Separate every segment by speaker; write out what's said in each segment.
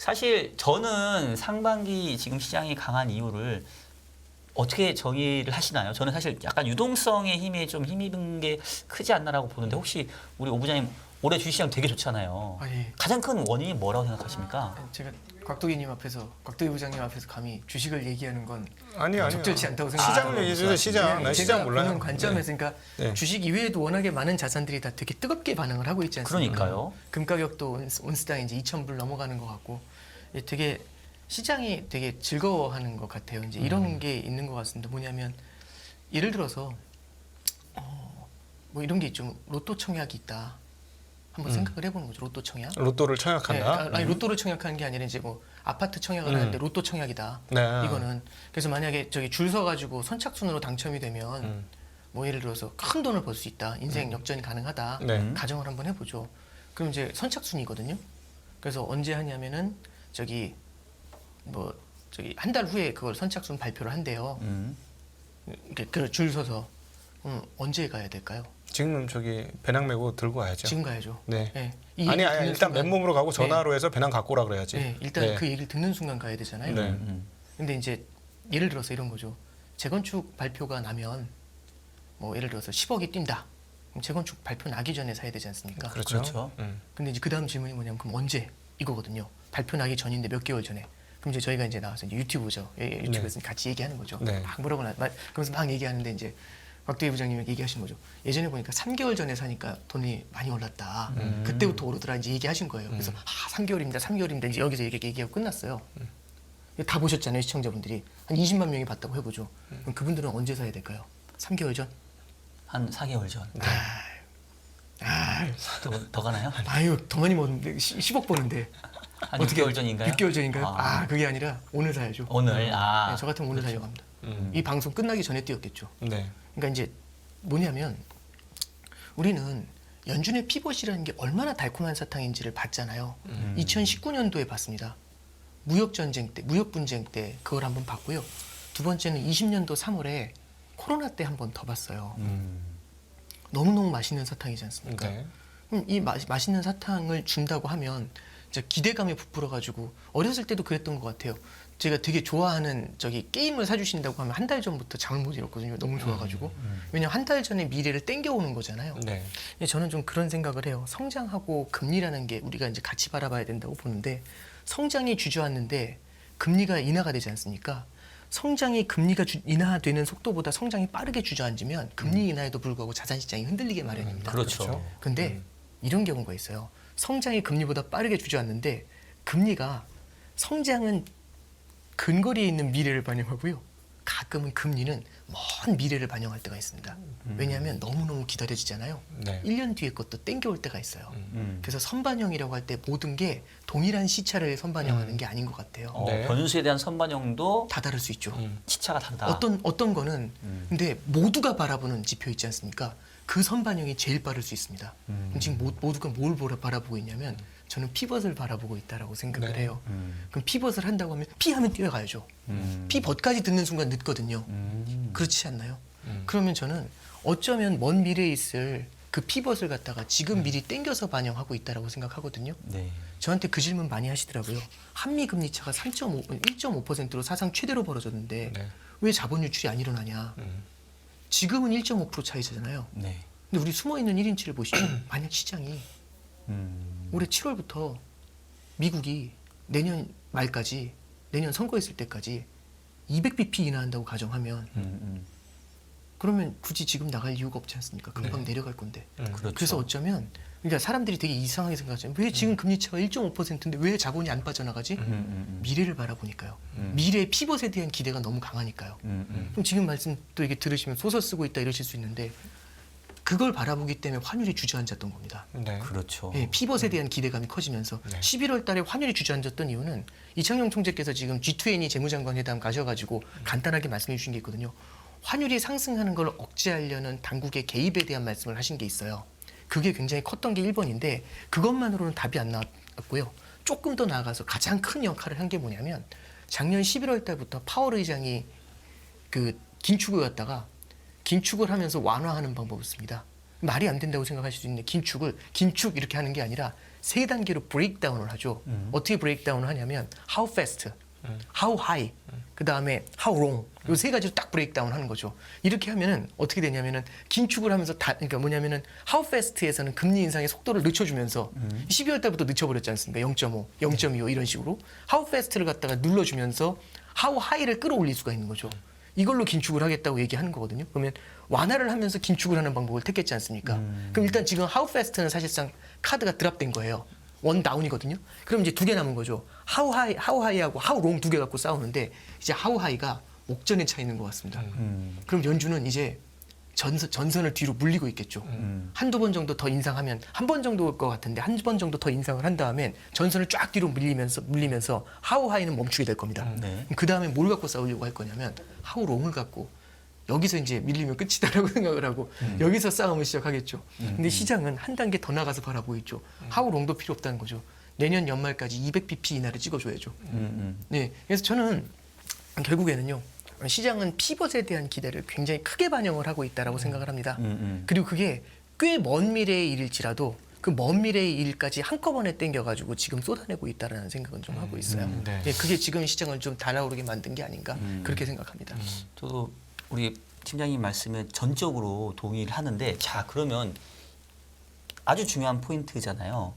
Speaker 1: 사실 저는 상반기 지금 시장이 강한 이유를 어떻게 정의를 하시나요? 저는 사실 약간 유동성의 힘에 좀 힘입은 게 크지 않나라고 보는데 혹시 우리 오 부장님 올해 주식시장 되게 좋잖아요.
Speaker 2: 아, 예.
Speaker 1: 가장 큰 원인이 뭐라고 생각하십니까?
Speaker 2: 제가 곽도기님 앞에서 곽도기 부장님 앞에서 감히 주식을 얘기하는 건
Speaker 3: 아니요.
Speaker 2: 적절치 않다고 생각합니다.
Speaker 3: 시장을 얘기해주세요. 시장. 난
Speaker 2: 제가
Speaker 3: 시장 몰라요.
Speaker 2: 보는 관점에서 그러니까
Speaker 3: 네.
Speaker 2: 주식 이외에도 워낙에 많은 자산들이 다 되게 뜨겁게 반응을 하고 있지 않습니까?
Speaker 1: 그러니까요.
Speaker 2: 금 가격도 온스당 이제 2,000불 넘어가는 것 같고 되게 시장이 되게 즐거워하는 것 같아요. 이제 이런 게 있는 것 같습니다. 뭐냐면 예를 들어서 뭐 이런 게 있죠. 로또 청약이 있다. 한번 생각을 해보는 거죠. 로또 청약.
Speaker 3: 로또를
Speaker 2: 네,
Speaker 3: 청약한다.
Speaker 2: 아니 로또를 청약하는 게 아니라 이제 뭐 아파트 청약을 하는데 로또 청약이다.
Speaker 3: 네.
Speaker 2: 이거는 그래서 만약에 저기 줄 서가지고 선착순으로 당첨이 되면 뭐 예를 들어서 큰 돈을 벌 수 있다. 인생 역전이 가능하다.
Speaker 3: 네.
Speaker 2: 가정을 한번 해보죠. 그럼 이제 선착순이거든요. 그래서 언제 하냐면은 저기 뭐 저기 한 달 후에 그걸 선착순 발표를 한대요. 줄 서서 언제 가야 될까요?
Speaker 3: 지금 저기 배낭 메고 들고 와야죠.
Speaker 2: 지금 가야죠.
Speaker 3: 네.
Speaker 2: 네. 이
Speaker 3: 아니
Speaker 2: 얘기를 듣는
Speaker 3: 일단
Speaker 2: 순간-
Speaker 3: 맨몸으로 가고 전화로 해서 배낭 갖고 오라 그래야지.
Speaker 2: 네, 일단
Speaker 3: 네.
Speaker 2: 그 얘기를 듣는 순간 가야 되잖아요.
Speaker 3: 네.
Speaker 2: 근데 이제 예를 들어서 이런 거죠. 재건축 발표가 나면 뭐 예를 들어서 10억이 뛴다. 그럼 재건축 발표 나기 전에 사야 되지 않습니까?
Speaker 3: 그렇죠.
Speaker 1: 그렇죠.
Speaker 2: 근데 이제 그 다음 질문이 뭐냐면 그럼 언제 이거거든요. 발표 나기 전인데 몇 개월 전에. 그럼 이제 저희가 이제 나와서 이제 유튜브죠. 유튜브에서 같이 얘기하는 거죠.
Speaker 3: 네.
Speaker 2: 막 뭐라고 그러면서 막 얘기하는데 이제 곽대기 부장님이 얘기하신 거죠. 예전에 보니까 3개월 전에 사니까 돈이 많이 올랐다. 그때부터 오르더라 이제 얘기하신 거예요. 그래서 3개월입니다. 3개월입니다. 이제 여기서 이렇게 얘기하고 끝났어요. 다 보셨잖아요, 시청자분들이. 한 20만 명이 봤다고 해보죠. 그럼 그분들은 언제 사야 될까요? 3개월 전?
Speaker 1: 한 4개월 전.
Speaker 2: 아,
Speaker 1: 더 가나요?
Speaker 2: 아유, 더 많이 먹었는데 10억 버는데.
Speaker 1: 한 6개월 전인가요?
Speaker 2: 6개월 전인가요?
Speaker 1: 아.
Speaker 2: 그게 아니라 오늘 사야죠.
Speaker 1: 오늘
Speaker 2: 네,
Speaker 1: 아.
Speaker 2: 저 같으면 오늘 사려고 합니다. 이 방송 끝나기 전에 뛰었겠죠.
Speaker 3: 네.
Speaker 2: 그러니까 이제 뭐냐면 우리는 연준의 피벗이라는 게 얼마나 달콤한 사탕인지를 봤잖아요. 2019년도에 봤습니다. 무역 전쟁 때, 무역 분쟁 때 그걸 한번 봤고요. 두 번째는 20년도 3월에 코로나 때 한 번 더 봤어요. 너무너무 맛있는 사탕이지 않습니까?
Speaker 3: 네.
Speaker 2: 그럼 이 맛있는 사탕을 준다고 하면 진짜 기대감에 부풀어가지고 어렸을 때도 그랬던 것 같아요. 제가 되게 좋아하는 저기 게임을 사주신다고 하면 한 달 전부터 잠을 못 잃었거든요. 너무 좋아가지고. 왜냐면 한 달 전에 미래를 땡겨오는 거잖아요.
Speaker 3: 네.
Speaker 2: 근데 저는 좀 그런 생각을 해요. 성장하고 금리라는 게 우리가 이제 같이 바라봐야 된다고 보는데 성장이 주저앉는데 금리가 인하가 되지 않습니까? 성장이 금리가 인하되는 속도보다 성장이 빠르게 주저앉으면 금리 인하에도 불구하고 자산시장이 흔들리게 마련입니다.
Speaker 1: 그렇죠.
Speaker 2: 근데 이런 경우가 있어요. 성장이 금리보다 빠르게 주저앉는데 금리가 성장은 근거리에 있는 미래를 반영하고요. 가끔은 금리는 먼 미래를 반영할 때가 있습니다. 왜냐하면 너무너무 기다려지잖아요.
Speaker 3: 네.
Speaker 2: 1년 뒤에 것도 땡겨올 때가 있어요. 그래서 선반영이라고 할 때 모든 게 동일한 시차를 선반영하는 게 아닌 것 같아요.
Speaker 3: 네.
Speaker 1: 변수에 대한 선반영도
Speaker 2: 다 다를 수 있죠.
Speaker 1: 시차가 다르다.
Speaker 2: 어떤 거는 근데 모두가 바라보는 지표 있지 않습니까? 그 선반영이 제일 빠를 수 있습니다. 그럼 지금 모두가 뭘 바라보고 있냐면 저는 피벗을 바라보고 있다라고 생각을
Speaker 3: 네.
Speaker 2: 해요. 그럼 피벗을 한다고 하면 피하면 뛰어가야죠. 피벗까지 듣는 순간 늦거든요. 그렇지 않나요? 그러면 저는 어쩌면 먼 미래에 있을 그 피벗을 갖다가 지금 미리 땡겨서 반영하고 있다라고 생각하거든요.
Speaker 1: 네.
Speaker 2: 저한테 그 질문 많이 하시더라고요. 한미 금리 차가 1.5%로 사상 최대로 벌어졌는데
Speaker 3: 네.
Speaker 2: 왜 자본 유출이 안 일어나냐? 지금은 1.5% 차이잖아요.
Speaker 1: 네.
Speaker 2: 근데 우리 숨어 있는 1인치를 보시죠. 만약 시장이
Speaker 1: 음.
Speaker 2: 올해 7월부터 미국이 내년 말까지 내년 선거했을 때까지 200bp 인하한다고 가정하면 그러면 굳이 지금 나갈 이유가 없지 않습니까? 금방 내려갈 건데.
Speaker 1: 그렇죠.
Speaker 2: 그래서 어쩌면 그러니까 사람들이 되게 이상하게 생각하잖아요. 왜 지금 금리 차가 1.5%인데 왜 자본이 안 빠져나가지? 미래를 바라보니까요. 미래의 피벗에 대한 기대가 너무 강하니까요. 그럼 지금 말씀 또 이게 들으시면 소설 쓰고 있다 이러실 수 있는데 그걸 바라보기 때문에 환율이 주저앉았던 겁니다.
Speaker 3: 네.
Speaker 1: 그렇죠.
Speaker 2: 예, 피벗에 대한 기대감이 커지면서
Speaker 3: 네.
Speaker 2: 11월 달에 환율이 주저앉았던 이유는 이창용 총재께서 지금 G20 재무장관 회담 가셔가지고 간단하게 말씀해 주신 게 있거든요. 환율이 상승하는 걸 억제하려는 당국의 개입에 대한 말씀을 하신 게 있어요. 그게 굉장히 컸던 게 1번인데 그것만으로는 답이 안 나왔고요. 조금 더 나아가서 가장 큰 역할을 한 게 뭐냐면 작년 11월 달부터 파월 의장이 그 긴축을 갖다가 긴축을 하면서 완화하는 방법을 씁니다. 말이 안 된다고 생각하실 수 있는데 긴축 이렇게 하는 게 아니라 세 단계로 브레이크다운을 하죠. 어떻게 브레이크다운을 하냐면 how fast, how high, 그 다음에 how long 이 세 가지로 딱 브레이크다운 하는 거죠. 이렇게 하면은 어떻게 되냐면은 긴축을 하면서 그러니까 뭐냐면은 how fast에서는 금리 인상의 속도를 늦춰주면서 12월 달부터 늦춰버렸지 않습니까? 0.5, 0.25 이런 식으로 how fast를 갖다가 눌러주면서 how high를 끌어올릴 수가 있는 거죠. 이걸로 긴축을 하겠다고 얘기하는 거거든요. 그러면 완화를 하면서 긴축을 하는 방법을 택했지 않습니까? 그럼 일단 지금 how fast는 사실상 카드가 드랍된 거예요. 원 다운이거든요. 그럼 이제 두 개 남은 거죠. how high하고 how long 두 개 갖고 싸우는데 이제 how high가 옥전에 차 있는 것 같습니다. 그럼 연준은 이제 전선을 뒤로 물리고 있겠죠. 한두 번 정도 더 인상하면 한 번 정도 올 것 같은데 한 번 정도 더 인상을 한 다음엔 전선을 쫙 뒤로 물리면서 how high는 멈추게 될 겁니다.
Speaker 1: 네.
Speaker 2: 그 다음에 뭘 갖고 싸우려고 할 거냐면 how long을 갖고 여기서 이제 밀리면 끝이다라고 생각을 하고 여기서 싸움을 시작하겠죠. 근데 시장은 한 단계 더 나가서 바라보고 있죠. how long도 필요 없다는 거죠. 내년 연말까지 200bp 이하를 찍어줘야죠. 네, 그래서 저는 결국에는요. 시장은 피벗에 대한 기대를 굉장히 크게 반영을 하고 있다라고 생각을 합니다. 그리고 그게 꽤 먼 미래의 일일지라도 그 먼 미래의 일까지 한꺼번에 땡겨가지고 지금 쏟아내고 있다라는 생각은 좀 하고 있어요.
Speaker 3: 네.
Speaker 2: 네, 그게 지금 시장을 좀 달아오르게 만든 게 아닌가 그렇게 생각합니다.
Speaker 1: 저도 우리 팀장님 말씀에 전적으로 동의를 하는데 자 그러면 아주 중요한 포인트잖아요.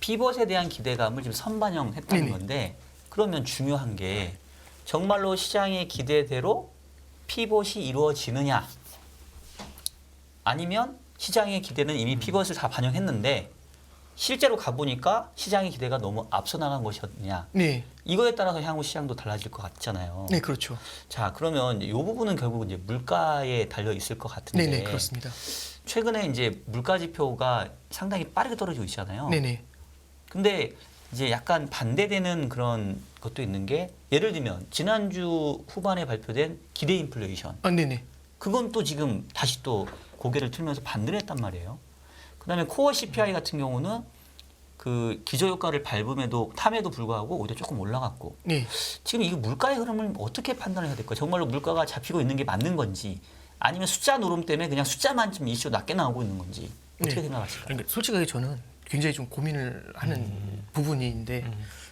Speaker 1: 피벗에 대한 기대감을 지금 선반영했다는
Speaker 2: 네네.
Speaker 1: 건데 그러면 중요한 게 정말로 시장의 기대대로 피벗이 이루어지느냐 아니면 시장의 기대는 이미 피벗을 다 반영했는데 실제로 가보니까 시장의 기대가 너무 앞서 나간 것이었느냐
Speaker 2: 네,
Speaker 1: 이거에 따라서 향후 시장도 달라질 것 같잖아요.
Speaker 2: 네 그렇죠.
Speaker 1: 자 그러면 이 부분은 결국 이제 물가에 달려 있을 것 같은데
Speaker 2: 네, 네 그렇습니다.
Speaker 1: 최근에 이제 물가 지표가 상당히 빠르게 떨어지고 있잖아요.
Speaker 2: 네, 네,
Speaker 1: 근데 이제 약간 반대되는 그런 것도 있는 게 예를 들면 지난주 후반에 발표된 기대 인플레이션
Speaker 2: 네, 네,
Speaker 1: 그건 또 지금 다시 또 고개를 틀면서 반등을 했단 말이에요. 그다음에 코어 CPI 같은 경우는 그 기저효과를 탐에도 불구하고 오히려 조금 올라갔고
Speaker 2: 네.
Speaker 1: 지금 이 물가의 흐름을 어떻게 판단을 해야 될까요? 정말로 물가가 잡히고 있는 게 맞는 건지 아니면 숫자 노름 때문에 그냥 숫자만 좀 이슈 낮게 나오고 있는 건지 어떻게
Speaker 2: 네.
Speaker 1: 생각하실까요?
Speaker 2: 그러니까 솔직하게 저는 굉장히 좀 고민을 하는 부분인데,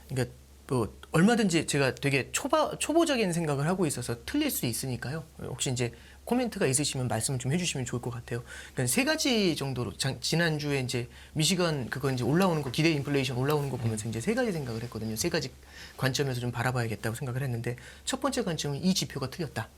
Speaker 2: 그러니까 뭐 얼마든지 제가 되게 초보적인 생각을 하고 있어서 틀릴 수 있으니까요. 혹시 이제 코멘트가 있으시면 말씀을 좀 해주시면 좋을 것 같아요. 그러니까 세 가지 정도로 지난주에 이제 미시건 그거 이제 올라오는 거 기대 인플레이션 올라오는 거 보면서 이제 세 가지 생각을 했거든요. 세 가지 관점에서 좀 바라봐야겠다고 생각을 했는데 첫 번째 관점은 이 지표가 틀렸다.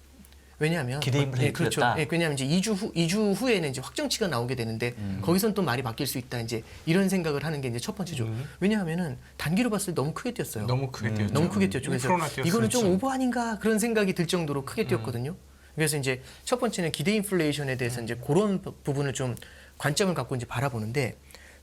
Speaker 2: 왜냐하면
Speaker 1: 기대 인플레이션
Speaker 2: 그렇죠.
Speaker 1: 틀렸다?
Speaker 2: 네, 왜냐하면 이제 2주 후에는 이제 확정치가 나오게 되는데 거기선 또 말이 바뀔 수 있다. 이제 이런 생각을 하는 게 이제 첫 번째죠. 왜냐하면은 단기로 봤을 때 너무 크게 뛰었어요.
Speaker 3: 너무 크게 뛰었죠.
Speaker 2: 너무 크게 뛰었죠. 그래서
Speaker 3: 1%나 뛰었어요.
Speaker 2: 이거는 좀 오버 아닌가 그런 생각이 들 정도로 크게 뛰었거든요. 그래서 이제 첫 번째는 기대 인플레이션에 대해서 이제 그런 부분을 좀 관점을 갖고 이제 바라보는데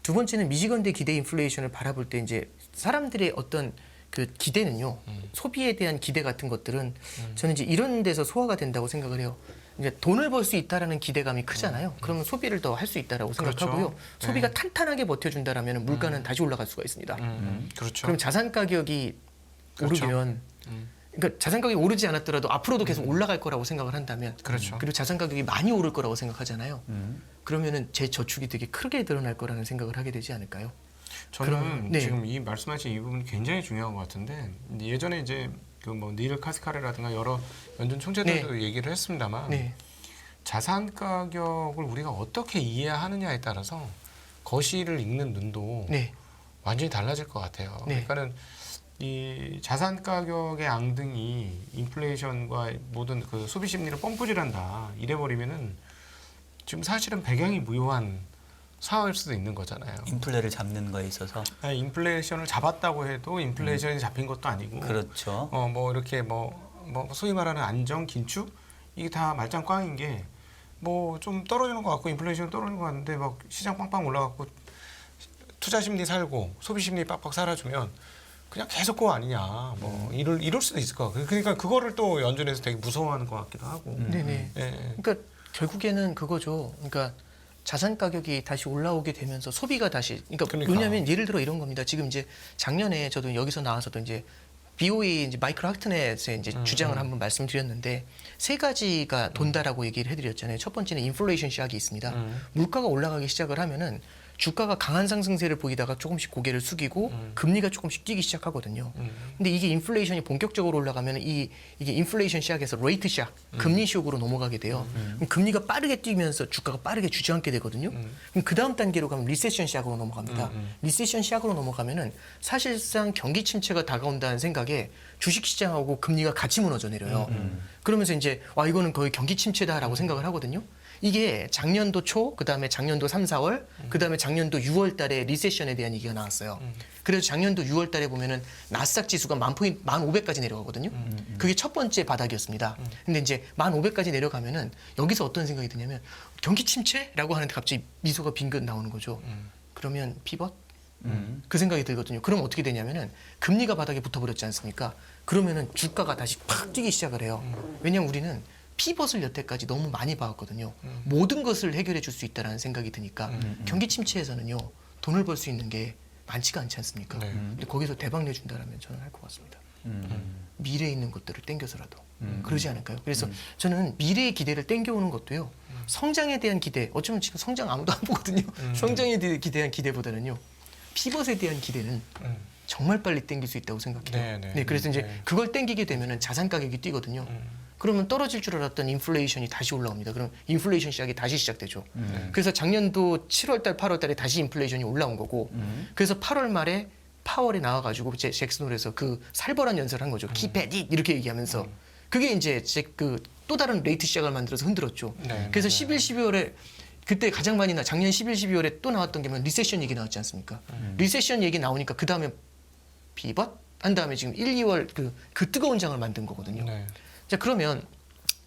Speaker 2: 두 번째는 미시건대 기대 인플레이션을 바라볼 때 이제 사람들의 어떤 그 기대는요 소비에 대한 기대 같은 것들은 저는 이제 이런 데서 소화가 된다고 생각을 해요. 이제 돈을 벌 수 있다라는 기대감이 크잖아요. 그러면 소비를 더 할 수 있다라고
Speaker 3: 그렇죠.
Speaker 2: 생각하고요.
Speaker 3: 네.
Speaker 2: 소비가 탄탄하게 버텨준다라면 물가는 다시 올라갈 수가 있습니다.
Speaker 3: 그렇죠.
Speaker 2: 그럼 자산 가격이
Speaker 3: 그렇죠.
Speaker 2: 오르면 그러니까 자산 가격이 오르지 않았더라도 앞으로도 계속 올라갈 거라고 생각을 한다면
Speaker 3: 그렇죠.
Speaker 2: 그리고 자산 가격이 많이 오를 거라고 생각하잖아요. 그러면은 제 저축이 되게 크게 늘어날 거라는 생각을 하게 되지 않을까요?
Speaker 3: 저는
Speaker 2: 네.
Speaker 3: 지금 이 말씀하신 이 부분이 굉장히 중요한 것 같은데 예전에 이제 그 뭐 닐 카스카레라든가 여러 연준 총재들도 얘기를 했습니다만
Speaker 2: 네.
Speaker 3: 자산 가격을 우리가 어떻게 이해하느냐에 따라서 거시를 읽는 눈도
Speaker 2: 네.
Speaker 3: 완전히 달라질 것 같아요.
Speaker 2: 네.
Speaker 3: 그러니까는 이 자산 가격의 앙등이 인플레이션과 모든 그 소비 심리를 펌프질한다 이래버리면은 지금 사실은 배경이 무효한 상황일 수도 있는 거잖아요.
Speaker 1: 인플레를 잡는 거에 있어서
Speaker 3: 아니, 인플레이션을 잡았다고 해도 인플레이션이 잡힌 것도 아니고
Speaker 1: 그렇죠.
Speaker 3: 뭐 이렇게 뭐 소위 말하는 안정 긴축 이게 다 말짱 꽝인 게 뭐 좀 떨어지는 것 같고 인플레이션 떨어지는 것 같은데 막 시장 빵빵 올라갔고 투자 심리 살고 소비 심리 빡빡 살아주면 그냥 계속 그거 아니냐 뭐 이럴 수도 있을 것 같아요. 그러니까 그거를 또 연준에서 되게 무서워하는 것 같기도 하고.
Speaker 2: 네네.
Speaker 3: 예.
Speaker 2: 그러니까 결국에는 그거죠. 그러니까 자산 가격이 다시 올라오게 되면서 소비가 다시 그러니까
Speaker 3: 그러니까.
Speaker 2: 왜냐하면 예를 들어 이런 겁니다. 지금 이제 작년에 저도 여기서 나와서도 이제 BOE 이제 마이클 하트넷의 이제 주장을 한번 말씀드렸는데 세 가지가 돈다라고 얘기를 해드렸잖아요. 첫 번째는 인플레이션 샥이 있습니다. 물가가 올라가기 시작을 하면은 주가가 강한 상승세를 보이다가 조금씩 고개를 숙이고 금리가 조금씩 뛰기 시작하거든요. 근데 이게 인플레이션이 본격적으로 올라가면 이게 인플레이션 샥에서 레이트 샥, 금리 쇼크로 넘어가게 돼요. 그럼 금리가 빠르게 뛰면서 주가가 빠르게 주저앉게 되거든요. 그럼 그 다음 단계로 가면 리세션 샥으로 넘어갑니다. 리세션 샥으로 넘어가면은 사실상 경기 침체가 다가온다는 생각에 주식시장하고 금리가 같이 무너져 내려요. 그러면서 이제 와 이거는 거의 경기 침체다라고 생각을 하거든요. 이게 작년도 초, 그다음에 작년도 3, 4월, 그다음에 작년도 6월 달에 리세션에 대한 얘기가 나왔어요. 그래서 작년도 6월 달에 보면은 나스닥 지수가 1500까지 내려가거든요. 그게 첫 번째 바닥이었습니다. 근데 이제 1500까지 내려가면은 여기서 어떤 생각이 드냐면 경기 침체라고 하는데 갑자기 미소가 빙긋 나오는 거죠. 그러면 피벗? 그 생각이 들거든요. 그럼 어떻게 되냐면은 금리가 바닥에 붙어버렸지 않습니까? 그러면은 주가가 다시 팍 뛰기 시작을 해요. 왜냐면 우리는 피벗을 여태까지 너무 많이 봐왔거든요. 모든 것을 해결해 줄 수 있다는 생각이 드니까 경기 침체에서는요 돈을 벌 수 있는 게 많지가 않지 않습니까?
Speaker 3: 네.
Speaker 2: 근데 거기서 대박 내준다라면 저는 할 것 같습니다. 미래에 있는 것들을 땡겨서라도 그러지 않을까요? 그래서 저는 미래의 기대를 땡겨오는 것도요 성장에 대한 기대. 어쩌면 지금 성장 아무도 안 보거든요. 성장에 대한 기대보다는요 피벗에 대한 기대는 정말 빨리 땡길 수 있다고 생각해요.
Speaker 3: 네, 네.
Speaker 2: 그래서 이제
Speaker 3: 네.
Speaker 2: 그걸 땡기게 되면은 자산 가격이 뛰거든요. 그러면 떨어질 줄 알았던 인플레이션이 다시 올라옵니다. 그럼 인플레이션 시작이 다시 시작되죠. 그래서 작년도 7월달, 8월달에 다시 인플레이션이 올라온 거고, 그래서 8월 말에 파월에 나와가지고 잭슨홀에서 그 살벌한 연설을 한 거죠. Keep at it 이렇게 얘기하면서 그게 이제 그 또 다른 레이트 시작을 만들어서 흔들었죠.
Speaker 3: 네,
Speaker 2: 그래서
Speaker 3: 네,
Speaker 2: 11, 12월에 그때 가장 많이 작년 11, 12월에 또 나왔던 게 리세션 얘기 나왔지 않습니까? 리세션 얘기 나오니까 그 다음에 피벗 한 다음에 지금 1, 2월 그 뜨거운 장을 만든 거거든요.
Speaker 3: 네.
Speaker 2: 자 그러면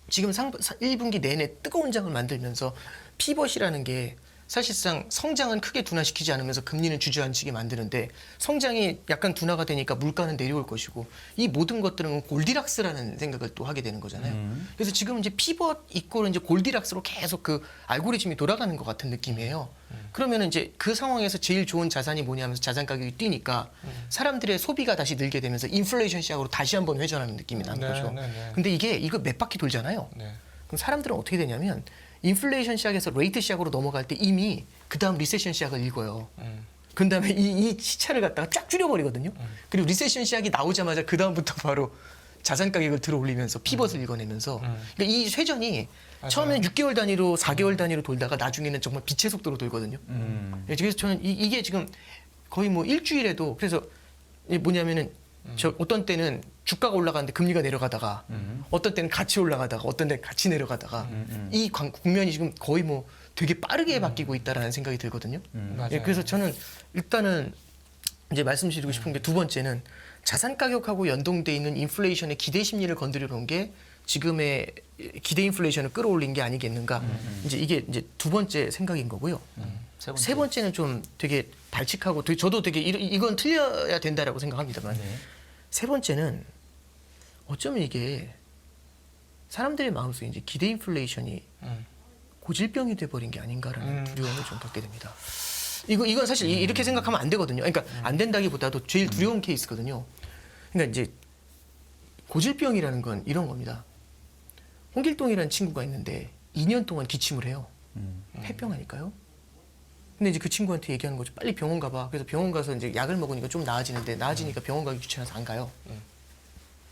Speaker 2: 지금 1분기 내내 뜨거운 장을 만들면서 피벗이라는 게 사실상 성장은 크게 둔화시키지 않으면서 금리는 주저앉히게 만드는데 성장이 약간 둔화가 되니까 물가는 내려올 것이고 이 모든 것들은 골디락스라는 생각을 또 하게 되는 거잖아요. 그래서 지금 이제 피벗 이꼴은 이제 골디락스로 계속 그 알고리즘이 돌아가는 것 같은 느낌이에요. 그러면 이제 그 상황에서 제일 좋은 자산이 뭐냐면서 자산 가격이 뛰니까 사람들의 소비가 다시 늘게 되면서 인플레이션 시작으로 다시 한번 회전하는 느낌이 나는 거죠. 근데 이거 몇 바퀴 돌잖아요.
Speaker 3: 네.
Speaker 2: 그럼 사람들은 어떻게 되냐면 인플레이션 시작에서 레이트 시작으로 넘어갈 때 이미 그 다음 리세션 시작을 읽어요. 그 다음에 이 시차를 갖다가 쫙 줄여버리거든요. 그리고 리세션 시작이 나오자마자 그 다음부터 바로 자산 가격을 들어 올리면서 피벗을 읽어내면서 그러니까 이 쇄전이
Speaker 3: 맞아요.
Speaker 2: 처음에는 6개월 단위로 4개월 단위로 돌다가 나중에는 정말 빛의 속도로 돌거든요. 그래서 저는 이게 지금 거의 뭐 일주일에도 그래서 뭐냐면은 저 어떤 때는 주가가 올라가는데 금리가 내려가다가 어떤 때는 같이 올라가다가 어떤 때는 같이 내려가다가 이 국면이 지금 거의 뭐 되게 빠르게 바뀌고 있다라는 생각이 들거든요.
Speaker 3: 맞아요.
Speaker 2: 예, 그래서 저는 일단은 이제 말씀드리고 싶은 게 두 번째는 자산 가격하고 연동돼 있는 인플레이션의 기대 심리를 건드려 놓은 게 지금의 기대 인플레이션을 끌어올린 게 아니겠는가. 이제 이게 이제 두 번째 생각인 거고요. 세 번째는 좀 되게 발칙하고 저도 되게 이건 틀려야 된다라고 생각합니다만
Speaker 1: 네.
Speaker 2: 세 번째는 어쩌면 이게 사람들의 마음속에 이제 기대 인플레이션이 고질병이 돼버린 게 아닌가라는 두려움을 좀 갖게 됩니다. 이건 사실 이렇게 생각하면 안 되거든요. 그러니까 안 된다기보다도 제일 두려운 케이스거든요. 그러니까 이제 고질병이라는 건 이런 겁니다. 홍길동이라는 친구가 있는데 2년 동안 기침을 해요. 폐병하니까요. 근데 이제 그 친구한테 얘기하는 거죠. 빨리 병원 가봐. 그래서 병원 가서 이제 약을 먹으니까 좀 나아지는데 나아지니까 병원 가기 귀찮아서 안 가요.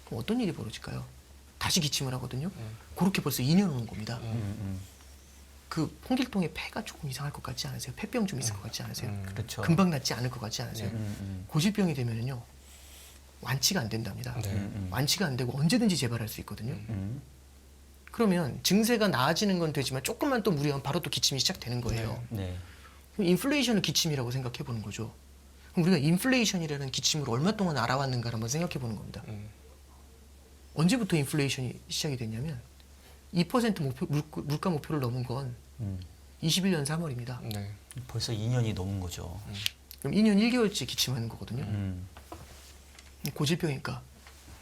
Speaker 2: 그럼 어떤 일이 벌어질까요? 다시 기침을 하거든요. 그렇게 벌써 2년 오는 겁니다. 그 홍길동의 폐가 조금 이상할 것 같지 않으세요? 폐병 좀 있을 것 같지 않으세요?
Speaker 1: 그렇죠.
Speaker 2: 금방 낫지 않을 것 같지 않으세요? 고질병이 되면은요 완치가 안 된답니다. 완치가 안 되고 언제든지 재발할 수 있거든요. 그러면 증세가 나아지는 건 되지만 조금만 또 무리하면 바로 또 기침이 시작되는 거예요.
Speaker 1: 네.
Speaker 2: 그럼 인플레이션을 기침이라고 생각해 보는 거죠. 그럼 우리가 인플레이션이라는 기침을 얼마 동안 알아왔는가를 한번 생각해 보는 겁니다. 언제부터 인플레이션이 시작이 됐냐면 2% 물가 목표를 넘은 건 21년 3월입니다.
Speaker 3: 네.
Speaker 1: 벌써 2년이 넘은 거죠.
Speaker 2: 그럼 2년 1개월째 기침하는 거거든요. 고질병이니까.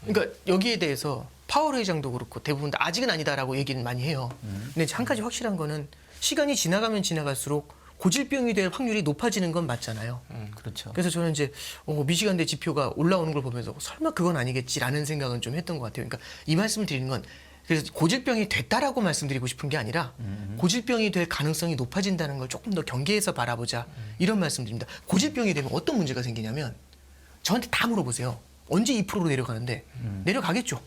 Speaker 2: 그러니까 여기에 대해서 파월 회장도 그렇고 대부분 다 아직은 아니다라고 얘기는 많이 해요. 근데 한 가지 확실한 거는 시간이 지나가면 지나갈수록 고질병이 될 확률이 높아지는 건 맞잖아요.
Speaker 1: 그렇죠.
Speaker 2: 그래서 저는 이제 미시간대 지표가 올라오는 걸 보면서 설마 그건 아니겠지라는 생각은 좀 했던 것 같아요. 그러니까 이 말씀을 드리는 건 그래서 고질병이 됐다라고 말씀드리고 싶은 게 아니라 고질병이 될 가능성이 높아진다는 걸 조금 더 경계해서 바라보자 이런 말씀드립니다. 고질병이 되면 어떤 문제가 생기냐면 저한테 다 물어보세요. 언제 2%로 내려가는데 내려가겠죠.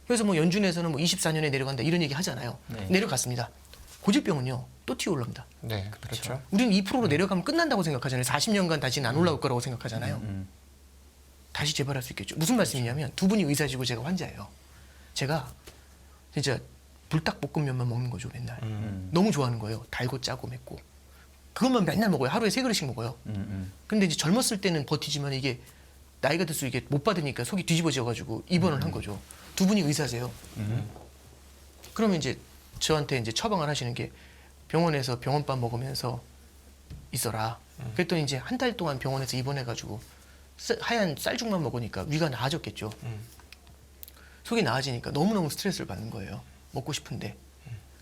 Speaker 2: 그래서 뭐 연준에서는 뭐 24년에 내려간다 이런 얘기 하잖아요.
Speaker 1: 네.
Speaker 2: 내려갔습니다. 고질병은요 또 튀어 올라옵니다.
Speaker 3: 네, 그렇죠.
Speaker 2: 우리는 2%로 내려가면 끝난다고 생각하잖아요. 40년간 다시는 안 올라올 거라고 생각하잖아요. 다시 재발할 수 있겠죠. 무슨 말씀이냐면 두 분이 의사시고 제가 환자예요. 제가 진짜 불닭볶음면만 먹는 거죠 맨날. 너무 좋아하는 거예요. 달고 짜고 맵고. 그것만 맨날 먹어요. 하루에 3그릇씩 먹어요. 근데 이제 젊었을 때는 버티지만 이게 나이가 들수록 이게 못 받으니까 속이 뒤집어져가지고 입원을 한 거죠. 두 분이 의사세요. 그러면 이제 저한테 이제 처방을 하시는 게 병원에서 병원밥 먹으면서 있어라. 그랬더니 이제 한 달 동안 병원에서 입원해가지고 하얀 쌀죽만 먹으니까 위가 나아졌겠죠. 속이 나아지니까 너무너무 스트레스를 받는 거예요. 먹고 싶은데.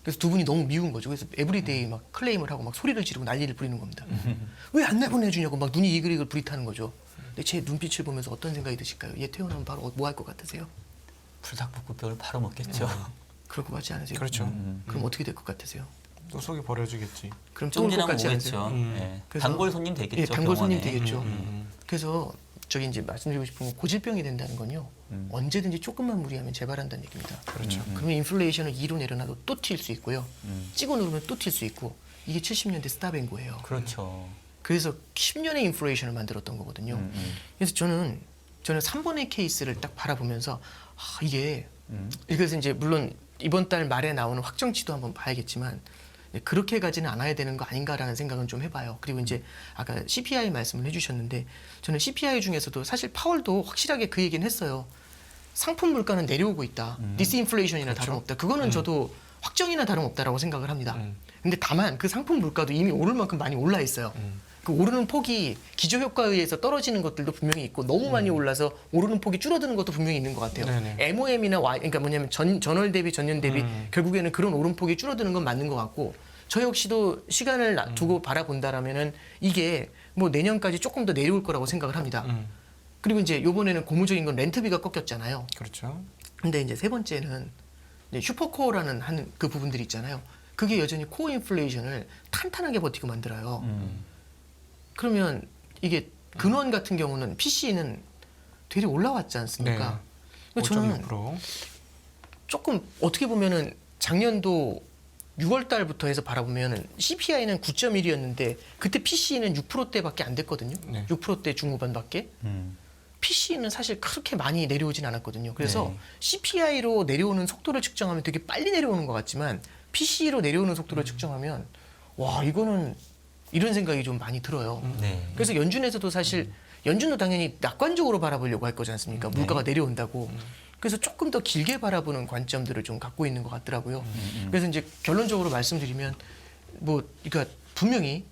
Speaker 2: 그래서 두 분이 너무 미운 거죠. 그래서 에브리데이 막 클레임을 하고 막 소리를 지르고 난리를 부리는 겁니다. 왜 안 내보내주냐고 막 눈이 이글이글 부릿하는 거죠. 근데 제 눈빛을 보면서 어떤 생각이 드실까요? 얘 태어나면 바로 뭐 할 것 같으세요?
Speaker 1: 불닭볶음면을 바로 먹겠죠.
Speaker 2: 그럴 것 같지 않으세요?
Speaker 3: 그렇죠.
Speaker 2: 그럼 어떻게 될 것 같으세요?
Speaker 3: 또 속이 버려지겠지.
Speaker 2: 그럼 또 올 것
Speaker 1: 쫑지랑
Speaker 2: 같지 않으세요?
Speaker 1: 오겠죠. 예.
Speaker 2: 그래서-
Speaker 1: 단골 손님 되겠죠.
Speaker 2: 예, 단골 손님
Speaker 1: 병원에.
Speaker 2: 되겠죠. 그래서 저기 이제 말씀드리고 싶은 건 고질병이 된다는 건요. 언제든지 조금만 무리하면 재발한다는 얘기입니다.
Speaker 3: 그렇죠.
Speaker 2: 그러면 인플레이션을 2로 내려놔도 또 튈 수 있고요. 찍어 누르면 또 튈 수 있고 이게 70년대 스탑앤고예요.
Speaker 1: 그렇죠.
Speaker 2: 그래서 10년의 인플레이션을 만들었던 거거든요. 그래서 저는 3번의 케이스를 딱 바라보면서 이게 그래서 이제 물론 이번 달 말에 나오는 확정치도 한번 봐야겠지만 그렇게 가지는 않아야 되는 거 아닌가라는 생각은 좀 해봐요. 그리고 이제 아까 CPI 말씀을 해주셨는데 저는 CPI 중에서도 사실 파월도 확실하게 그 얘기는 했어요. 상품 물가는 내려오고 있다. 디스인플레이션이나
Speaker 3: 그렇죠.
Speaker 2: 다름없다. 그거는 저도 확정이나 다름없다라고 생각을 합니다. 근데 다만 그 상품 물가도 이미 오를 만큼 많이 올라 있어요. 그 오르는 폭이 기저효과에 의해서 떨어지는 것들도 분명히 있고 너무 많이 올라서 오르는 폭이 줄어드는 것도 분명히 있는 것 같아요.
Speaker 3: 네네.
Speaker 2: MOM이나 그러니까 뭐냐면 전월 대비 전년 대비 결국에는 그런 오름폭이 줄어드는 건 맞는 것 같고 저 역시도 시간을 두고 바라본다라면은 이게 뭐 내년까지 조금 더 내려올 거라고 생각을 합니다. 그리고 이제 요번에는 고무적인 건 렌트비가 꺾였잖아요.
Speaker 3: 그렇죠.
Speaker 2: 근데 이제 세 번째는 이제 슈퍼코어라는 한 그 부분들이 있잖아요. 그게 여전히 코어 인플레이션을 탄탄하게 버티고 만들어요. 그러면 이게 근원 같은 경우는 PC는 되게 올라왔지 않습니까? 그러니까 저는
Speaker 3: 5.6%.
Speaker 2: 조금 어떻게 보면은 작년도 6월 달부터 해서 바라보면은 CPI는 9.1이었는데 그때 PC는 6%대밖에 안 됐거든요.
Speaker 3: 네.
Speaker 2: 6%대 중후반밖에. PC는 사실 그렇게 많이 내려오진 않았거든요. 그래서
Speaker 1: 네.
Speaker 2: CPI로 내려오는 속도를 측정하면 되게 빨리 내려오는 것 같지만 PC로 내려오는 속도를 측정하면 와 이거는 이런 생각이 좀 많이 들어요.
Speaker 1: 네.
Speaker 2: 그래서 연준에서도 사실 연준도 당연히 낙관적으로 바라보려고 할 거지 않습니까? 물가가 내려온다고. 그래서 조금 더 길게 바라보는 관점들을 좀 갖고 있는 것 같더라고요. 그래서 이제 결론적으로 말씀드리면 뭐 그러니까 분명히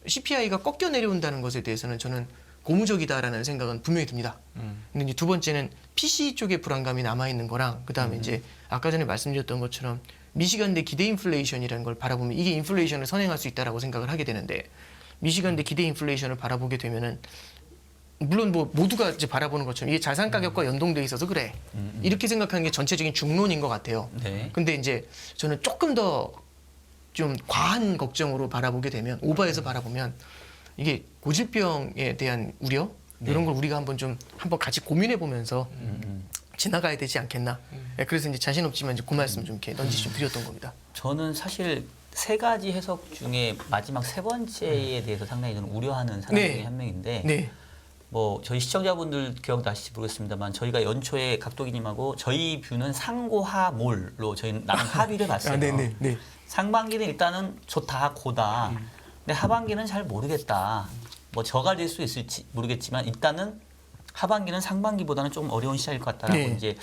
Speaker 2: CPI가 꺾여 내려온다는 것에 대해서는 저는 고무적이다라는 생각은 분명히 듭니다. 근데 이제 두 번째는 PC 쪽에 불안감이 남아 있는 거랑 그다음에 이제 아까 전에 말씀드렸던 것처럼 미시간대 기대 인플레이션이라는 걸 바라보면 이게 인플레이션을 선행할 수 있다라고 생각을 하게 되는데 미시간대 기대 인플레이션을 바라보게 되면은 물론 뭐 모두가 이제 바라보는 것처럼 이게 자산 가격과 연동돼 있어서 그래 이렇게 생각하는 게 전체적인 중론인 것 같아요.
Speaker 1: 네.
Speaker 2: 근데 이제 저는 조금 더 좀 과한 걱정으로 바라보게 되면 오버해서 바라보면 이게 고질병에 대한 우려 이런 걸 우리가 한번 같이 고민해 보면서 지나가야 되지 않겠나. 네, 그래서 이제 자신 없지만 이제 그 말씀 좀 이렇게 넌지 좀 드렸던 겁니다.
Speaker 1: 저는 사실 세 가지 해석 중에 마지막 세 번째에 대해서 상당히 저는 우려하는 사람
Speaker 2: 네.
Speaker 1: 중에 한 명인데
Speaker 2: 네,
Speaker 1: 뭐 저희 시청자분들 기억나실지 모르겠습니다만 저희가 연초에 각도기님하고 저희 뷰는 상고하몰로 저희는 나름 합의를 봤어요.
Speaker 2: 네.
Speaker 1: 상반기는 일단은 좋다 고다. 근데 하반기는 잘 모르겠다. 뭐 저가 될 수 있을지 모르겠지만 일단은 하반기는 상반기보다는 좀 어려운 시작일 것 같다라고
Speaker 2: 네.
Speaker 1: 이제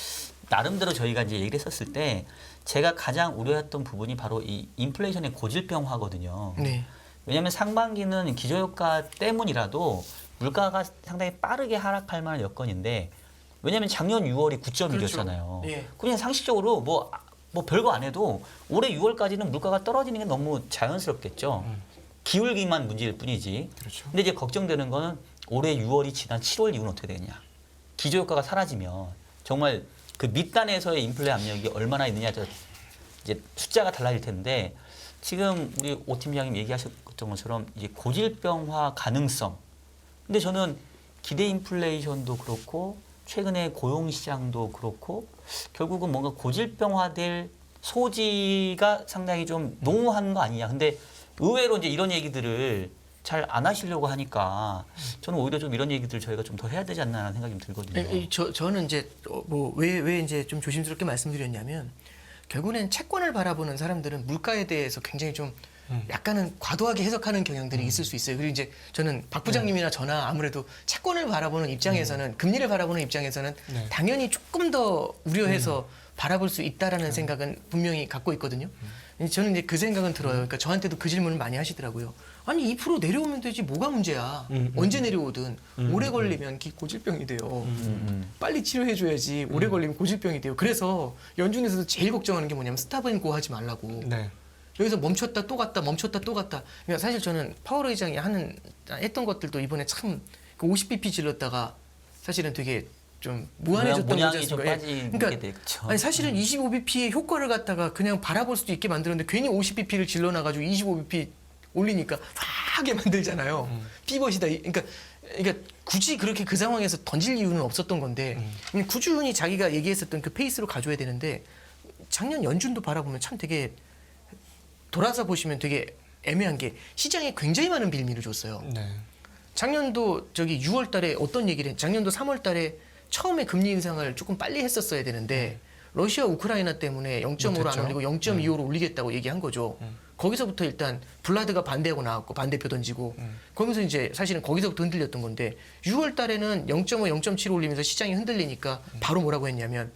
Speaker 1: 나름대로 저희가 이제 얘기를 했었을 때 제가 가장 우려했던 부분이 바로 이 인플레이션의 고질병화거든요.
Speaker 2: 네.
Speaker 1: 왜냐하면 상반기는 기저효과 때문이라도 물가가 상당히 빠르게 하락할 만한 여건인데 왜냐하면 작년 6월이 9.1이었잖아요.
Speaker 2: 그렇죠. 예.
Speaker 1: 그냥 상식적으로 뭐 별거 안 해도 올해 6월까지는 물가가 떨어지는 게 너무 자연스럽겠죠. 기울기만 문제일 뿐이지.
Speaker 3: 그렇죠.
Speaker 1: 근데 이제 걱정되는 거는 올해 6월이 지난 7월 이후는 어떻게 되느냐. 기저효과가 사라지면 정말 그 밑단에서의 인플레 압력이 얼마나 있느냐, 이제 숫자가 달라질 텐데 지금 우리 오 팀장님 얘기하셨던 것처럼 이제 고질병화 가능성. 근데 저는 기대 인플레이션도 그렇고 최근에 고용 시장도 그렇고 결국은 뭔가 고질병화될 소지가 상당히 좀 농후한 거 아니냐. 근데 의외로 이제 이런 얘기들을 잘 안 하시려고 하니까 저는 오히려 좀 이런 얘기들 저희가 좀 더 해야 되지 않나라는 생각이 좀 들거든요.
Speaker 2: 저는 이제 왜 이제 좀 조심스럽게 말씀드렸냐면 결국엔 채권을 바라보는 사람들은 물가에 대해서 굉장히 좀 약간은 과도하게 해석하는 경향들이 있을 수 있어요. 그리고 이제 저는 박 부장님이나 저나 아무래도 채권을 바라보는 입장에서는 금리를 바라보는 입장에서는
Speaker 3: 네.
Speaker 2: 당연히 조금 더 우려해서 바라볼 수 있다라는 생각은 분명히 갖고 있거든요. 저는 이제 그 생각은 들어요. 그러니까 저한테도 그 질문을 많이 하시더라고요. 아니 2% 내려오면 되지 뭐가 문제야. 언제 내려오든 오래 걸리면 고질병이 돼요. 빨리 치료해줘야지 오래 걸리면 고질병이 돼요. 그래서 연준에서도 제일 걱정하는 게 뭐냐면 스탑앤고 하지 말라고.
Speaker 3: 네.
Speaker 2: 여기서 멈췄다 또 갔다 멈췄다 또 갔다. 그러니까 사실 저는 파월 의장이 했던 것들도 이번에 참 50bp 질렀다가 사실은 되게 좀 무한해졌던 거지
Speaker 1: 모양이 좀
Speaker 2: 않습니까?
Speaker 1: 빠지게
Speaker 2: 그러니까
Speaker 1: 됐죠.
Speaker 2: 아니 사실은 25bp의 효과를 갖다가 그냥 바라볼 수도 있게 만들었는데 괜히 50bp를 질러놔가지고 25bp 올리니까 화하게 만들잖아요. 피벗이다. 그러니까 굳이 그렇게 그 상황에서 던질 이유는 없었던 건데 그냥 꾸준히 자기가 얘기했었던 그 페이스로 가줘야 되는데 작년 연준도 바라보면 참 되게 돌아서 보시면 되게 애매한 게 시장에 굉장히 많은 빌미를 줬어요.
Speaker 3: 네.
Speaker 2: 작년도 저기 6월 달에 어떤 얘기를 작년도 3월 달에 처음에 금리 인상을 조금 빨리 했었어야 되는데 러시아 우크라이나 때문에 0.5로 안
Speaker 3: 못했죠.
Speaker 2: 올리고 0.25로 올리겠다고 얘기한 거죠. 거기서부터 일단 블라드가 반대하고 나왔고 반대표 던지고 거기서 이제 사실은 거기서부터 흔들렸던 건데 6월 달에는 0.5, 0.7 올리면서 시장이 흔들리니까 바로 뭐라고 했냐면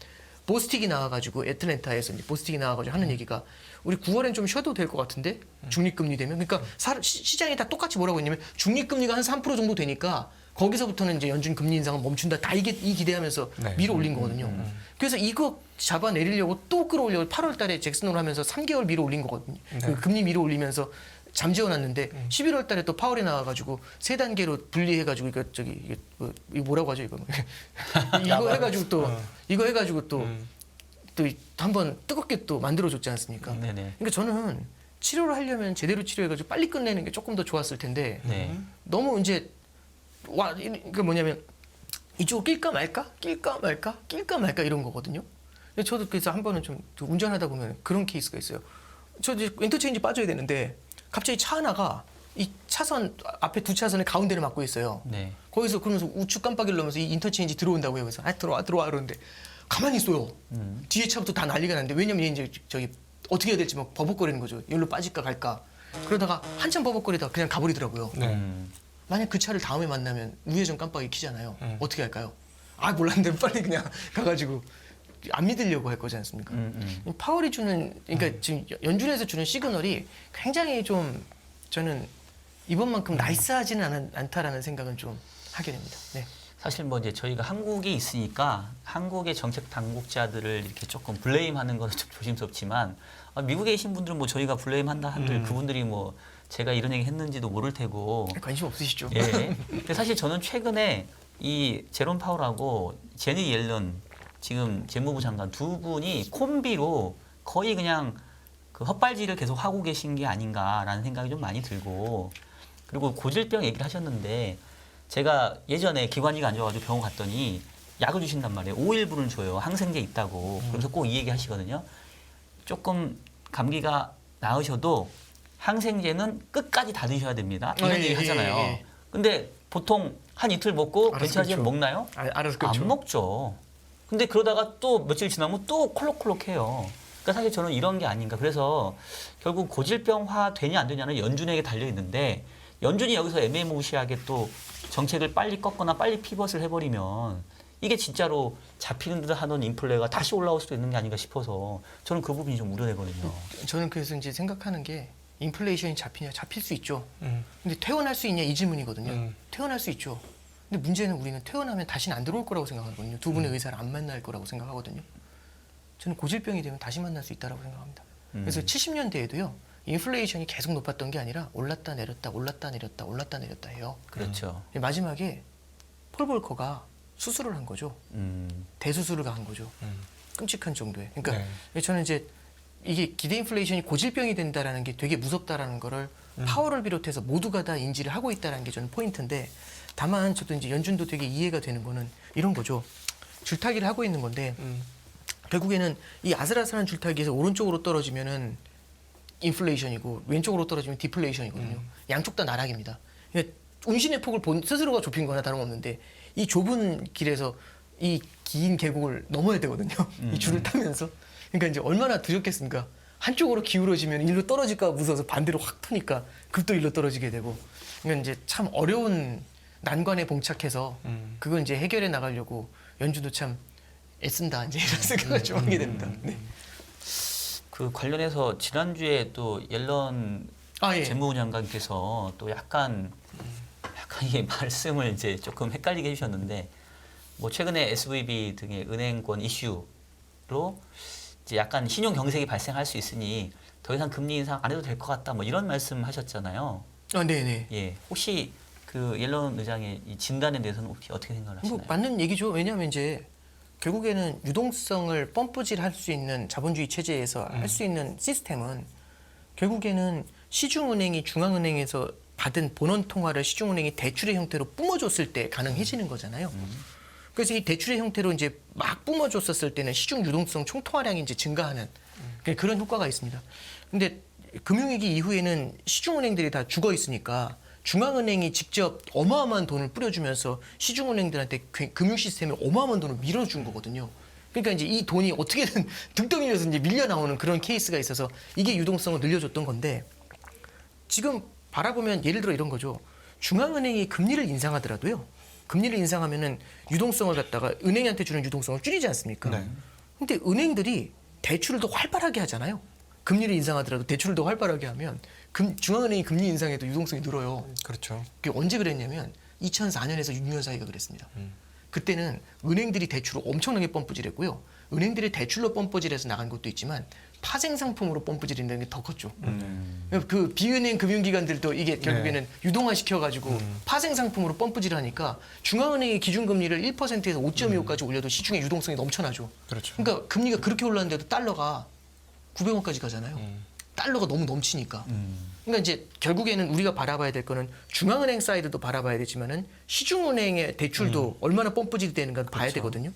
Speaker 2: 보스틱이 나와가지고 애틀랜타에서 이제 보스틱이 나와가지고 하는 얘기가 우리 9월엔 좀 쉬어도 될 것 같은데 중립금리 되면 그러니까 시장이 다 똑같이 뭐라고 했냐면 중립금리가 한 3% 정도 되니까 거기서부터는 이제 연준 금리 인상을 멈춘다 다 이게 이 기대하면서
Speaker 3: 네.
Speaker 2: 밀어 올린 거거든요. 그래서 이거 잡아내리려고 또 끌어올려 8월 달에 잭슨홀 하면서 3개월 밀어 올린 거거든요.
Speaker 3: 네.
Speaker 2: 그 금리 밀어 올리면서 잠재워놨는데 11월 달에 또 파월이 나와가지고 세 단계로 분리해가지고 이거 이거 뭐라고 하죠 이거 이거 해가지고 또 이거 해가지고 또 한번 뜨겁게 또 만들어줬지 않습니까?
Speaker 1: 네네.
Speaker 2: 그러니까 저는 치료를 하려면 제대로 치료해가지고 빨리 끝내는 게 조금 더 좋았을 텐데
Speaker 1: 네.
Speaker 2: 너무 이제 그러니까 뭐냐면 이쪽으로 낄까 말까 이런 거거든요. 근데 저도 그래서 한 번은 좀 운전하다 보면 그런 케이스가 있어요. 저 이제 인터체인지 빠져야 되는데 갑자기 차 하나가 이 차선 앞에 두 차선의 가운데를 막고 있어요.
Speaker 1: 네.
Speaker 2: 거기서 그러면서 우측 깜빡이를 넣으면서 이 인터체인지 들어온다고 해요. 그래서 들어와 그러는데 가만히 있어요. 뒤에 차부터 다 난리가 났는데 왜냐면 얘 이제 저기 어떻게 해야 될지 막 버벅거리는 거죠. 여기로 빠질까 갈까. 그러다가 한참 버벅거리다가 그냥 가버리더라고요.
Speaker 3: 네.
Speaker 2: 만약 그 차를 다음에 만나면 우회전 깜빡이 켜잖아요. 어떻게 할까요? 아 몰랐는데 빨리 그냥 가가지고 안 믿으려고 할 거지 않습니까? 파월이 주는 그러니까 지금 연준에서 주는 시그널이 굉장히 좀 저는 이번만큼 나이스하지는 않다라는 생각은 좀 하게 됩니다. 네.
Speaker 1: 사실 뭐 이제 저희가 한국에 있으니까 한국의 정책 당국자들을 이렇게 조금 블레임하는 거는 좀 조심스럽지만 미국에 계신 분들은 뭐 저희가 블레임한다 한들 그분들이 뭐 제가 이런 얘기 했는지도 모를 테고.
Speaker 2: 관심 없으시죠?
Speaker 1: 예. 근데 사실 저는 최근에 이 제롬 파월하고 제니 옐런 지금 재무부 장관 두 분이 콤비로 거의 그냥 그 헛발질을 계속 하고 계신 게 아닌가라는 생각이 좀 많이 들고 그리고 고질병 얘기를 하셨는데 제가 예전에 기관지가 안 좋아가지고 병원 갔더니 약을 주신단 말이에요. 5일분을 줘요. 항생제 있다고. 그래서 꼭 이 얘기 하시거든요. 조금 감기가 나으셔도 항생제는 끝까지 다 드셔야 됩니다. 이런 얘기 하잖아요. 근데 보통 한 이틀 먹고 괜찮아지면 먹나요?
Speaker 2: 알아서
Speaker 1: 안 먹죠. 근데 그러다가 또 며칠 지나면 또 콜록콜록해요. 그러니까 사실 저는 이런 게 아닌가. 그래서 결국 고질병화 되냐 안 되냐는 연준에게 달려 있는데 연준이 여기서 애매모호시하게 또 정책을 빨리 꺾거나 빨리 피벗을 해버리면 이게 진짜로 잡히는 듯 하던 인플레가 다시 올라올 수도 있는 게 아닌가 싶어서 저는 그 부분이 좀 우려되거든요.
Speaker 2: 저는 그래서 이제 생각하는 게 인플레이션이 잡히냐 잡힐 수 있죠. 근데 퇴원할 수 있냐 이 질문이거든요. 퇴원할 수 있죠. 근데 문제는 우리는 퇴원하면 다시는 안 들어올 거라고 생각하거든요. 두 분의 의사를 안 만날 거라고 생각하거든요. 저는 고질병이 되면 다시 만날 수 있다고 생각합니다. 그래서 70년대에도요. 인플레이션이 계속 높았던 게 아니라 올랐다 내렸다 올랐다 내렸다 올랐다 내렸다 해요.
Speaker 1: 그렇죠.
Speaker 2: 마지막에 폴 볼커가 수술을 한 거죠. 대수술을 한 거죠. 끔찍한 정도에. 그러니까 저는 이제 이게 기대 인플레이션이 고질병이 된다라는 게 되게 무섭다라는 거를 파월을 비롯해서 모두가 다 인지를 하고 있다라는 게 저는 포인트인데, 다만 저도 이제 연준도 되게 이해가 되는 거는 이런 거죠. 줄타기를 하고 있는 건데 결국에는 이 아슬아슬한 줄타기에서 오른쪽으로 떨어지면은 인플레이션이고 왼쪽으로 떨어지면 디플레이션이거든요. 양쪽 다 나락입니다. 그러니까 운신의 폭을 스스로가 좁힌 거나 다름없는데 이 좁은 길에서 이 긴 계곡을 넘어야 되거든요. 이 줄을 타면서. 그러니까 이제 얼마나 두렵겠습니까? 한쪽으로 기울어지면 일로 떨어질까 무서워서 반대로 확 트니까 급도 일로 떨어지게 되고. 그러니까 이제 참 어려운 난관에 봉착해서 그걸 이제 해결해 나가려고 연준도 참 애쓴다 이제 이런 생각을 좀 하게 됩니다. 네.
Speaker 1: 그 관련해서 지난주에 또 옐런
Speaker 2: 예.
Speaker 1: 재무부 장관께서 또 약간 이게 말씀을 이제 조금 헷갈리게 해주셨는데, 뭐 최근에 SVB 등의 은행권 이슈로 이제 약간 신용 경색이 발생할 수 있으니 더 이상 금리 인상 안 해도 될 것 같다, 뭐 이런 말씀하셨잖아요.
Speaker 2: 네네.
Speaker 1: 예, 혹시 그 옐런 의장의 이 진단에 대해서는 혹시 어떻게 생각을 하시나요?
Speaker 2: 뭐 맞는 얘기죠. 왜냐하면 이제 결국에는 유동성을 펌프질 할 수 있는 자본주의 체제에서 할 수 있는 시스템은 결국에는 시중은행이 중앙은행에서 받은 본원 통화를 시중은행이 대출의 형태로 뿜어줬을 때 가능해지는 거잖아요. 그래서 이 대출의 형태로 이제 막 뿜어줬었을 때는 시중 유동성 총통화량이 이제 증가하는 그런 효과가 있습니다. 근데 금융위기 이후에는 시중은행들이 다 죽어 있으니까 중앙은행이 직접 어마어마한 돈을 뿌려주면서 시중은행들한테 금융 시스템에 어마어마한 돈을 밀어준 거거든요. 그러니까 이제 이 돈이 어떻게든 등덩이에서 이제 밀려 나오는 그런 케이스가 있어서 이게 유동성을 늘려줬던 건데, 지금 바라보면 예를 들어 이런 거죠. 중앙은행이 금리를 인상하더라도요. 금리를 인상하면은 유동성을 갖다가 은행한테 주는 유동성을 줄이지 않습니까?
Speaker 3: 네.
Speaker 2: 근데 은행들이 대출을 더 활발하게 하잖아요. 금리를 인상하더라도 대출을 더 활발하게 하면 중앙은행이 금리 인상해도 유동성이 늘어요.
Speaker 3: 그렇죠.
Speaker 2: 그게 언제 그랬냐면 2004년에서 6년 사이가 그랬습니다. 그때는 은행들이 대출을 엄청나게 펌프질했고요. 은행들이 대출로 펌프질해서 나간 것도 있지만 파생 상품으로 펌프질인다는 게 더 컸죠. 그 비은행 금융기관들도 이게 결국에는 유동화 시켜가지고 파생 상품으로 펌프질하니까 중앙은행의 기준금리를 1%에서 5.25까지 올려도 시중에 유동성이 넘쳐나죠.
Speaker 3: 그렇죠.
Speaker 2: 그러니까 금리가 그렇게 올랐는데도 달러가 900원까지 가잖아요. 달러가 너무 넘치니까. 그러니까 이제 결국에는 우리가 바라봐야 될 거는 중앙은행 사이드도 바라봐야 되지만은 시중은행의 대출도 얼마나 펌프질이 되는가 봐야 되거든요.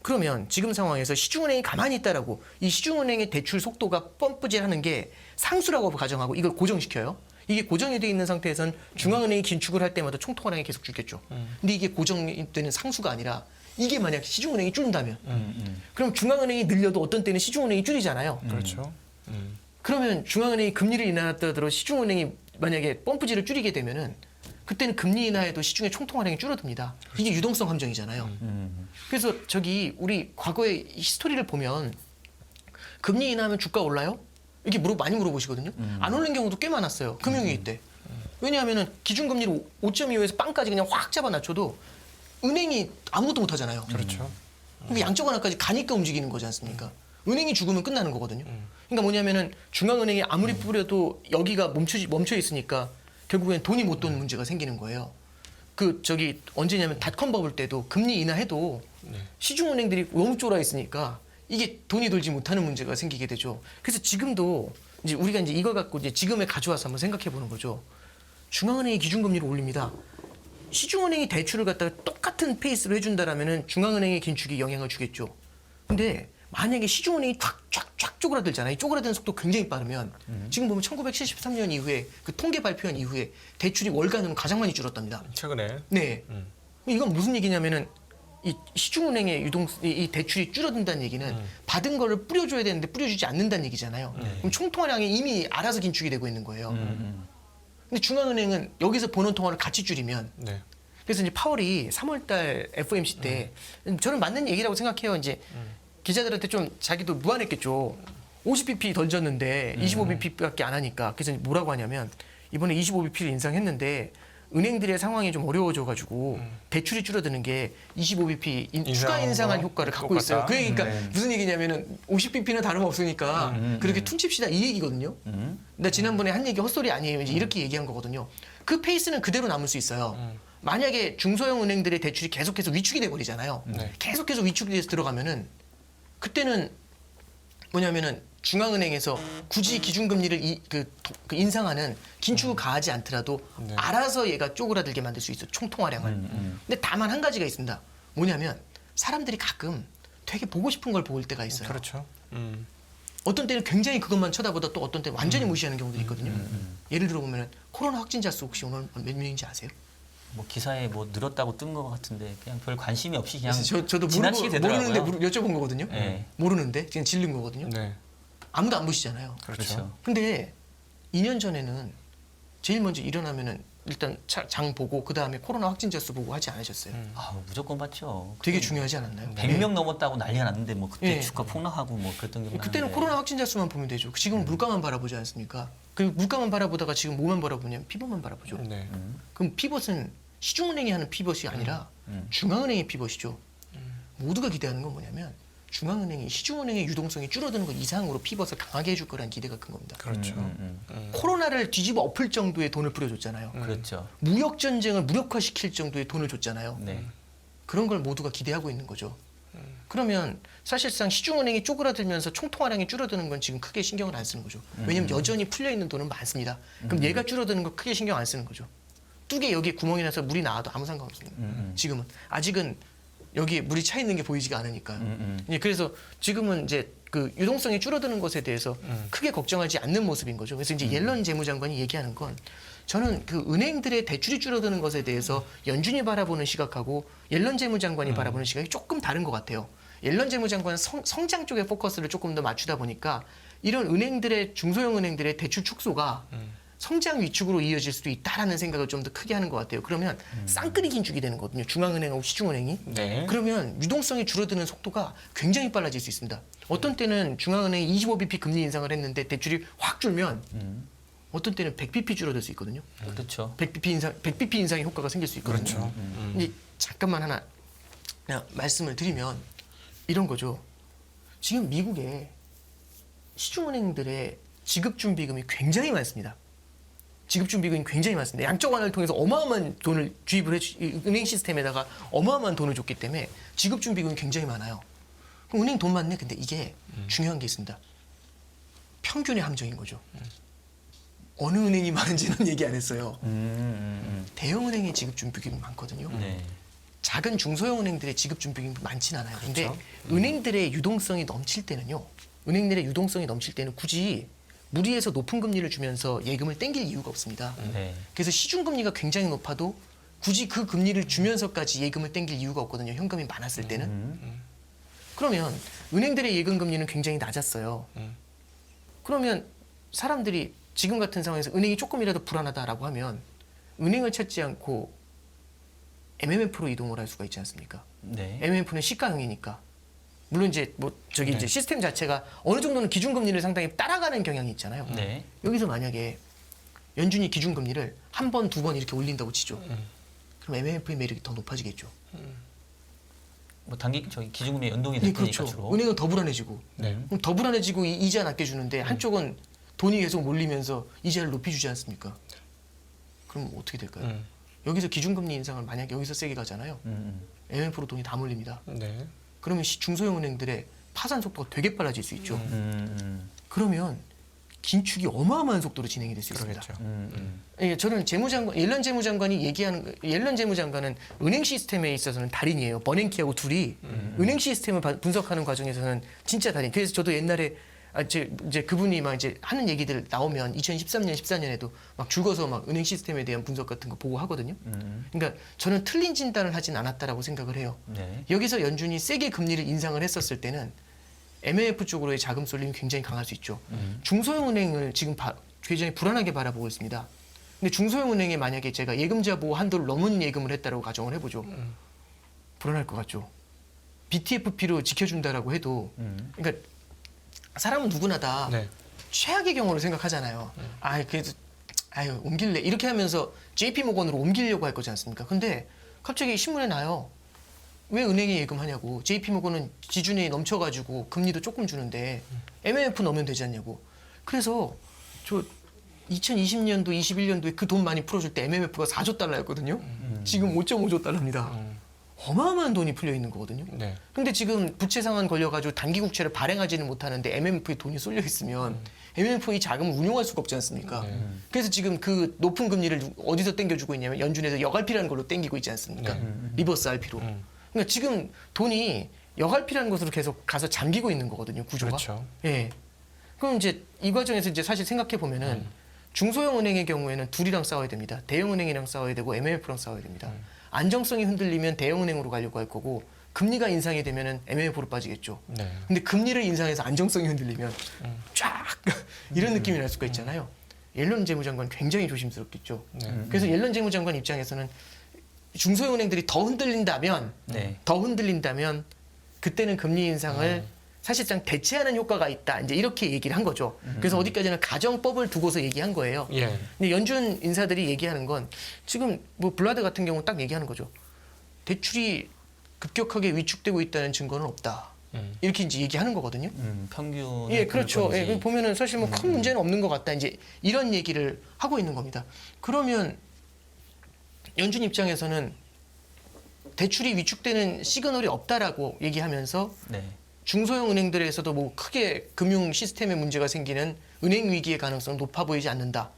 Speaker 2: 그러면 지금 상황에서 시중은행이 가만히 있다라고 이 시중은행의 대출 속도가 펌프질하는 게 상수라고 가정하고 이걸 고정시켜요. 이게 고정이 돼 있는 상태에선 중앙은행이 긴축을 할 때마다 총통화량이 계속 줄겠죠. 근데 이게 고정이 되는 상수가 아니라 이게 만약 시중은행이 줄인다면 그럼 중앙은행이 늘려도 어떤 때는 시중은행이 줄이잖아요.
Speaker 3: 그렇죠.
Speaker 2: 그러면 중앙은행이 금리를 인하하더라도 시중은행이 만약에 펌프질을 줄이게 되면은 그때는 금리 인하에도 시중의 총통화량이 줄어듭니다. 이게 유동성 함정이잖아요. 그래서 저기 우리 과거의 히스토리를 보면 금리 인하하면 주가 올라요? 이렇게 많이 물어보시거든요. 안 오른 경우도 꽤 많았어요. 금융위기 때. 왜냐하면 기준금리를 5.25에서 빵까지 그냥 확 잡아낮춰도 은행이 아무것도 못하잖아요.
Speaker 3: 그렇죠.
Speaker 2: 그러니까 양쪽 하나까지 가니까 움직이는 거지 않습니까? 은행이 죽으면 끝나는 거거든요. 그러니까 뭐냐면은 중앙은행이 아무리 뿌려도 여기가 멈춰 있으니까 결국엔 돈이 못 도는 문제가 생기는 거예요. 언제냐면 닷컴 버블 때도 금리 인하해도 시중은행들이 너무 쫄아 있으니까 이게 돈이 돌지 못하는 문제가 생기게 되죠. 그래서 지금도 이제 우리가 이제 이걸 갖고 이제 지금에 가져와서 한번 생각해 보는 거죠. 중앙은행이 기준금리를 올립니다. 시중은행이 대출을 갖다가 똑같은 페이스로 해준다라면은 중앙은행의 긴축이 영향을 주겠죠. 근데 만약에 시중은행이 쫙 쪼그라들잖아요. 쪼그라드는 속도 굉장히 빠르면 지금 보면 1973년 이후에 그 통계 발표한 이후에 대출이 월간으로 가장 많이 줄었답니다.
Speaker 3: 최근에.
Speaker 2: 네. 이건 무슨 얘기냐면은 이 시중은행의 이 대출이 줄어든다는 얘기는 받은 거를 뿌려줘야 되는데 뿌려주지 않는다는 얘기잖아요. 그럼 총통화량이 이미 알아서 긴축이 되고 있는 거예요. 근데 중앙은행은 여기서 보는 통화를 같이 줄이면
Speaker 3: 네.
Speaker 2: 그래서 이제 파월이 3월달 FOMC 때 저는 맞는 얘기라고 생각해요. 이제 기자들한테 좀 자기도 무안했겠죠. 50bp 던졌는데 25bp밖에 안 하니까. 그래서 뭐라고 하냐면 이번에 25bp를 인상했는데 은행들의 상황이 좀 어려워져가지고 대출이 줄어드는 게 25bp 추가 인상한 효과를 갖고 있어요.
Speaker 3: 똑같다.
Speaker 2: 그러니까
Speaker 3: 네.
Speaker 2: 무슨 얘기냐면은 50bp는 다름없으니까 그렇게 퉁칩시다 이 얘기거든요. 근데 지난번에 한 얘기 헛소리 아니에요. 이제 이렇게 얘기한 거거든요. 그 페이스는 그대로 남을 수 있어요. 만약에 중소형 은행들의 대출이 계속해서 위축이 돼 버리잖아요.
Speaker 3: 네.
Speaker 2: 계속해서 위축이 돼서 들어가면은 그때는 뭐냐면은 중앙은행에서 굳이 기준금리를 그 인상하는 긴축을 가하지 않더라도
Speaker 3: 네.
Speaker 2: 알아서 얘가 쪼그라들게 만들 수 있어 총통화량을. 근데 다만 한 가지가 있습니다. 뭐냐면 사람들이 가끔 되게 보고 싶은 걸 볼 때가 있어요.
Speaker 3: 그렇죠.
Speaker 2: 어떤 때는 굉장히 그것만 쳐다보다 또 어떤 때는 완전히 무시하는 경우도 있거든요. 예를 들어 보면 코로나 확진자 수 혹시 오늘 몇 명인지 아세요?
Speaker 1: 뭐 기사에 뭐 늘었다고 뜬 것 같은데 그냥 별 관심이 없이 그냥
Speaker 2: 저도
Speaker 1: 지나치게 되더라고요.
Speaker 2: 모르는데 여쭤본 거거든요.
Speaker 1: 네.
Speaker 2: 모르는데 지금 질른 거거든요.
Speaker 3: 네.
Speaker 2: 아무도 안 보시잖아요.
Speaker 3: 그렇죠.
Speaker 2: 근데 2년 전에는 제일 먼저 일어나면은 일단 장 보고 그 다음에 코로나 확진자 수 보고 하지 않으셨어요?
Speaker 1: 아, 무조건 봤죠.
Speaker 2: 되게 중요하지 않았나요?
Speaker 1: 100명 넘었다고 난리가 났는데 뭐 그때
Speaker 2: 네.
Speaker 1: 주가 폭락하고 뭐 그랬던 게
Speaker 2: 그때는 코로나 확진자 수만 보면 되죠. 지금은 물가만 바라보지 않습니까? 그리고 물가만 바라보다가 지금 뭐만 바라보냐면 피벗만 바라보죠.
Speaker 3: 네.
Speaker 2: 그럼 피벗은 시중은행이 하는 피벗이 아니라 중앙은행의 피벗이죠. 모두가 기대하는 건 뭐냐면 중앙은행이 시중은행의 유동성이 줄어드는 것 이상으로 피벗을 강하게 해줄 거라는 기대가 큰 겁니다.
Speaker 3: 그렇죠.
Speaker 2: 코로나를 뒤집어 엎을 정도의 돈을 뿌려줬잖아요.
Speaker 1: 그렇죠.
Speaker 2: 무역 전쟁을 무력화시킬 정도의 돈을 줬잖아요.
Speaker 1: 네.
Speaker 2: 그런 걸 모두가 기대하고 있는 거죠. 그러면 사실상 시중은행이 쪼그라들면서 총통화량이 줄어드는 건 지금 크게 신경을 안 쓰는 거죠. 왜냐하면 여전히 풀려 있는 돈은 많습니다. 그럼 얘가 줄어드는 거 크게 신경 안 쓰는 거죠. 뚝에 여기에 구멍이 나서 물이 나와도 아무 상관없습니다. 지금은 아직은 여기에 물이 차 있는 게 보이지가 않으니까요. 예, 그래서 지금은 이제 그 유동성이 줄어드는 것에 대해서 크게 걱정하지 않는 모습인 거죠. 그래서 이제 옐런 재무장관이 얘기하는 건 저는 그 은행들의 대출이 줄어드는 것에 대해서 연준이 바라보는 시각하고 옐런 재무장관이 바라보는 시각이 조금 다른 것 같아요. 옐런 재무장관은 성장 쪽에 포커스를 조금 더 맞추다 보니까 이런 은행들의 중소형 은행들의 대출 축소가 성장 위축으로 이어질 수도 있다라는 생각을 좀 더 크게 하는 것 같아요. 그러면 쌍끌이 긴축이 되는 거거든요. 중앙은행하고 시중은행이.
Speaker 3: 네.
Speaker 2: 그러면 유동성이 줄어드는 속도가 굉장히 빨라질 수 있습니다. 어떤 때는 중앙은행이 25bp 금리 인상을 했는데 대출이 확 줄면 어떤 때는 100bp 줄어들 수 있거든요.
Speaker 1: 그렇죠.
Speaker 2: 100bp 인상의 효과가 생길 수 있거든요.
Speaker 3: 그렇죠.
Speaker 2: 이제 잠깐만 하나 그냥 말씀을 드리면 이런 거죠. 지금 미국에 시중은행들의 지급준비금이 굉장히 많습니다. 지급준비금이 굉장히 많습니다. 양적 완화를 통해서 어마어마한 돈을 주입을 은행 시스템에다가 어마어마한 돈을 줬기 때문에 지급준비금이 굉장히 많아요. 그럼 은행 돈 많네. 근데 이게 중요한 게 있습니다. 평균의 함정인 거죠. 어느 은행이 많은지는 얘기 안 했어요. 대형 은행의 지급준비금이 많거든요.
Speaker 1: 네.
Speaker 2: 작은 중소형 은행들의 지급준비금이 많진 않아요. 근데
Speaker 3: 그렇죠.
Speaker 2: 은행들의 유동성이 넘칠 때는요. 은행들의 유동성이 넘칠 때는 굳이 무리해서 높은 금리를 주면서 예금을 땡길 이유가 없습니다.
Speaker 1: 네.
Speaker 2: 그래서 시중금리가 굉장히 높아도 굳이 그 금리를 주면서까지 예금을 땡길 이유가 없거든요. 현금이 많았을 때는. 그러면 은행들의 예금 금리는 굉장히 낮았어요. 그러면 사람들이 지금 같은 상황에서 은행이 조금이라도 불안하다라고 하면 은행을 찾지 않고 MMF로 이동을 할 수가 있지 않습니까?
Speaker 1: 네.
Speaker 2: MMF는 시가형이니까. 물론 이제 뭐 저기
Speaker 3: 네.
Speaker 2: 이제 시스템 자체가 어느 정도는 기준금리를 상당히 따라가는 경향이 있잖아요.
Speaker 1: 네.
Speaker 2: 여기서 만약에 연준이 기준금리를 한 번, 두 번 이렇게 올린다고 치죠. 그럼 MMF의 매력이 더 높아지겠죠.
Speaker 1: 뭐 단기 저기 기준금리 연동이
Speaker 2: 네,
Speaker 1: 될 테니까
Speaker 2: 그렇죠.
Speaker 1: 주로.
Speaker 2: 은행은 더 불안해지고.
Speaker 3: 네.
Speaker 2: 그럼 더 불안해지고 이자 낮게 주는데 한쪽은 돈이 계속 몰리면서 이자를 높이 주지 않습니까? 그럼 어떻게 될까요? 여기서 기준금리 인상을 만약에 여기서 세게 가잖아요. MMF로 돈이 다 몰립니다.
Speaker 3: 네.
Speaker 2: 그러면 중소형 은행들의 파산 속도가 되게 빨라질 수 있죠. 그러면 긴축이 어마어마한 속도로 진행이 될 수 있습니다.
Speaker 3: 그러겠죠.
Speaker 2: 예, 저는 옐런 재무장관이 얘기하는 옐런 재무장관은 은행 시스템에 있어서는 달인이에요. 버냉키하고 둘이 은행 시스템을 분석하는 과정에서는 진짜 달인. 그래서 저도 옛날에 이제 그분이 막 이제 하는 얘기들 나오면 2013년, 14년에도 막 죽어서 막 은행 시스템에 대한 분석 같은 거 보고 하거든요. 그러니까 저는 틀린 진단을 하진 않았다라고 생각을 해요.
Speaker 1: 네.
Speaker 2: 여기서 연준이 세게 금리를 인상을 했었을 때는 MMF 쪽으로의 자금 쏠림이 굉장히 강할 수 있죠. 중소형 은행을 지금 굉장히 불안하게 바라보고 있습니다. 근데 중소형 은행에 만약에 제가 예금자 보호 한도를 넘은 예금을 했다라고 가정을 해보죠. 불안할 것 같죠. BTFP로 지켜준다라고 해도 그러니까 사람은 누구나 다
Speaker 3: 네.
Speaker 2: 최악의 경우를 생각하잖아요. 그래도 아유 옮길래 이렇게 하면서 JP 모건으로 옮기려고 할 거지 않습니까? 근데 갑자기 신문에 나요. 왜 은행에 예금하냐고. JP 모건은 지준이 넘쳐가지고 금리도 조금 주는데 MMF 넣으면 되지 않냐고. 그래서 저 2020년도, 21년도에 그 돈 많이 풀어줄 때 MMF가 4조 달러였거든요. 지금 5.5조 달러입니다. 어마어마한 돈이 풀려 있는 거거든요.
Speaker 3: 네.
Speaker 2: 근데 지금 부채 상환 걸려가지고 단기 국채를 발행하지는 못하는데 MMF에 돈이 쏠려 있으면 MMF 이 자금을 운용할 수가 없지 않습니까? 그래서 지금 그 높은 금리를 어디서 땡겨주고 있냐면 연준에서 여갈피라는 걸로 땡기고 있지 않습니까? 리버스 RP로. 그러니까 지금 돈이 여갈피라는 것으로 계속 가서 잠기고 있는 거거든요, 구조가.
Speaker 3: 그렇죠.
Speaker 2: 예. 그럼 이제 이 과정에서 이제 사실 생각해 보면은 중소형 은행의 경우에는 둘이랑 싸워야 됩니다. 대형 은행이랑 싸워야 되고 MMF랑 싸워야 됩니다. 안정성이 흔들리면 대형 은행으로 가려고 할 거고 금리가 인상이 되면은 MMF로 빠지겠죠.
Speaker 3: 네.
Speaker 2: 근데 금리를 인상해서 안정성이 흔들리면 쫙 이런 느낌이 날 수가 있잖아요. 옐런 재무장관 굉장히 조심스럽겠죠.
Speaker 3: 네.
Speaker 2: 그래서 옐런 재무장관 입장에서는 중소형 은행들이 더 흔들린다면
Speaker 1: 네.
Speaker 2: 더 흔들린다면 그때는 금리 인상을 사실상 대체하는 효과가 있다. 이제 이렇게 얘기를 한 거죠. 그래서 어디까지나 가정법을 두고서 얘기한 거예요.
Speaker 3: 예.
Speaker 2: 근데 연준 인사들이 얘기하는 건 지금 뭐 블라드 같은 경우 딱 얘기하는 거죠. 대출이 급격하게 위축되고 있다는 증거는 없다. 이렇게 이제 얘기하는 거거든요.
Speaker 1: 평균.
Speaker 2: 예, 그렇죠. 예, 보면은 사실 뭐 큰 문제는 없는 것 같다. 이제 이런 얘기를 하고 있는 겁니다. 그러면 연준 입장에서는 대출이 위축되는 시그널이 없다라고 얘기하면서
Speaker 1: 네.
Speaker 2: 중소형 은행들에서도 뭐 크게 금융 시스템에 문제가 생기는 은행 위기의 가능성은 높아 보이지 않는다.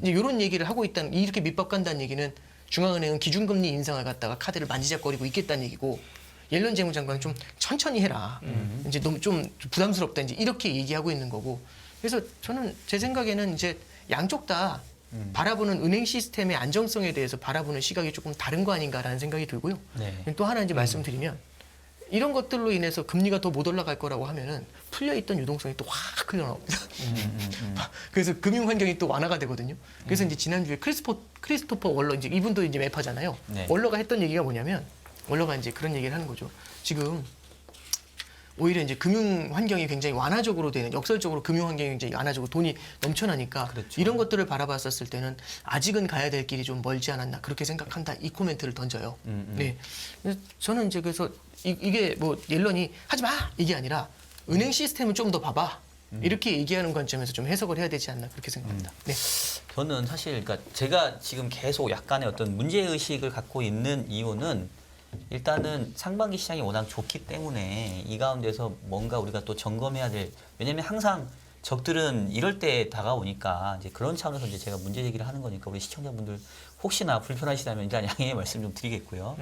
Speaker 2: 이제 이런 얘기를 하고 있다는 이렇게 밑밥 간다는 얘기는 중앙은행은 기준금리 인상을 갖다가 카드를 만지작거리고 있겠다는 얘기고 옐런 재무장관은 좀 천천히 해라. 이제 너무 좀 부담스럽다. 이제 이렇게 얘기하고 있는 거고. 그래서 저는 제 생각에는 이제 양쪽 다 바라보는 은행 시스템의 안정성에 대해서 바라보는 시각이 조금 다른 거 아닌가라는 생각이 들고요.
Speaker 1: 네.
Speaker 2: 또 하나 이제 말씀드리면 이런 것들로 인해서 금리가 더 못 올라갈 거라고 하면은 풀려있던 유동성이 또 확 흘러나옵니다. 그래서 금융 환경이 또 완화가 되거든요. 그래서 이제 지난주에 크리스토퍼 월러 이제 이분도 이제 매파잖아요.
Speaker 1: 네.
Speaker 2: 월러가 했던 얘기가 뭐냐면 월러가 이제 그런 얘기를 하는 거죠. 지금 오히려 이제 금융 환경이 굉장히 완화적으로 되는 역설적으로 금융 환경이 굉장히 완화적으로 돈이 넘쳐나니까
Speaker 1: 그렇죠.
Speaker 2: 이런 것들을 바라봤었을 때는 아직은 가야 될 길이 좀 멀지 않았나 그렇게 생각한다 이 코멘트를 던져요. 네, 그래서 저는 이제 그래서 이게 뭐 옐런이 하지 마 이게 아니라 은행 시스템을 좀 더 봐봐 이렇게 얘기하는 관점에서 좀 해석을 해야 되지 않나 그렇게 생각합니다. 네.
Speaker 1: 저는 사실 그러니까 제가 지금 계속 약간의 어떤 문제 의식을 갖고 있는 이유는 일단은 상반기 시장이 워낙 좋기 때문에 이 가운데서 뭔가 우리가 또 점검해야 될 왜냐면 항상 적들은 이럴 때 다가오니까 이제 그런 차원에서 이제 제가 문제 제기를 하는 거니까 우리 시청자분들 혹시나 불편하시다면 일단 양해의 말씀 좀 드리겠고요.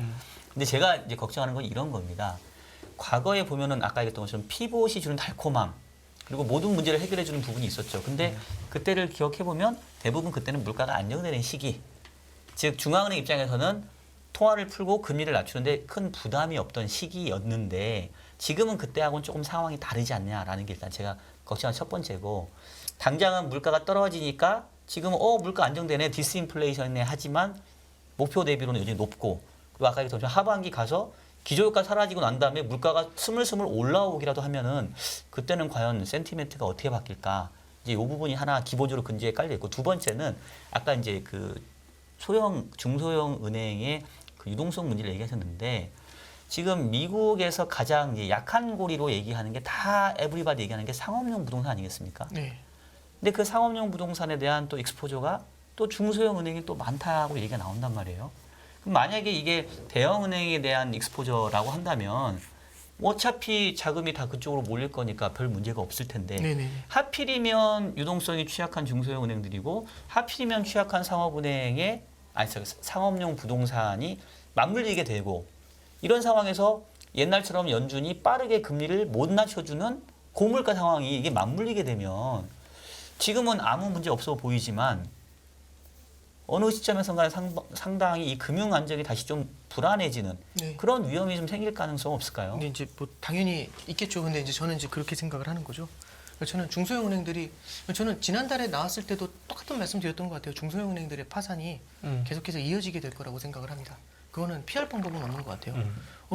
Speaker 1: 근데 제가 이제 걱정하는 건 이런 겁니다. 과거에 보면은 아까 얘기했던 것처럼 피봇이 주는 달콤함 그리고 모든 문제를 해결해 주는 부분이 있었죠. 근데 그때를 기억해 보면 대부분 그때는 물가가 안정되는 시기. 즉 중앙은행 입장에서는 통화를 풀고 금리를 낮추는데 큰 부담이 없던 시기였는데 지금은 그때하고는 조금 상황이 다르지 않냐라는 게 일단 제가 걱정한 첫 번째고 당장은 물가가 떨어지니까 지금은 물가 안정되네 디스인플레이션이네 하지만 목표 대비로는 여전히 높고 그리고 아까 얘기했던 것처럼 하반기 가서 기저효과 사라지고 난 다음에 물가가 스물스물 올라오기라도 하면은 그때는 과연 센티멘트가 어떻게 바뀔까 이제 이 부분이 하나 기본적으로 근지에 깔려 있고 두 번째는 아까 이제 그 중소형 은행의 그 유동성 문제를 얘기하셨는데 지금 미국에서 가장 이제 약한 고리로 얘기하는 게 다 에브리바디 얘기하는 게 상업용 부동산 아니겠습니까?
Speaker 2: 네.
Speaker 1: 근데 그 상업용 부동산에 대한 또 익스포저가 또 중소형 은행이 또 많다고 얘기가 나온단 말이에요. 그럼 만약에 이게 대형 은행에 대한 익스포저라고 한다면 어차피 자금이 다 그쪽으로 몰릴 거니까 별 문제가 없을 텐데
Speaker 2: 네네.
Speaker 1: 하필이면 유동성이 취약한 중소형 은행들이고 하필이면 취약한 상업은행의 상업용 부동산이 맞물리게 되고 이런 상황에서 옛날처럼 연준이 빠르게 금리를 못 낮춰주는 고물가 상황이 이게 맞물리게 되면 지금은 아무 문제 없어 보이지만 어느 시점에선가 상당히 이 금융 안정이 다시 좀 불안해지는
Speaker 2: 네.
Speaker 1: 그런 위험이 좀 생길 가능성 없을까요?
Speaker 2: 근데 이제 뭐 당연히 있겠죠. 근데 이제 저는 이제 그렇게 생각을 하는 거죠. 저는 중소형 은행들이 저는 지난달에 나왔을 때도 똑같은 말씀 드렸던 것 같아요. 중소형 은행들의 파산이 계속해서 이어지게 될 거라고 생각을 합니다. 그거는 피할 방법은 없는 것 같아요.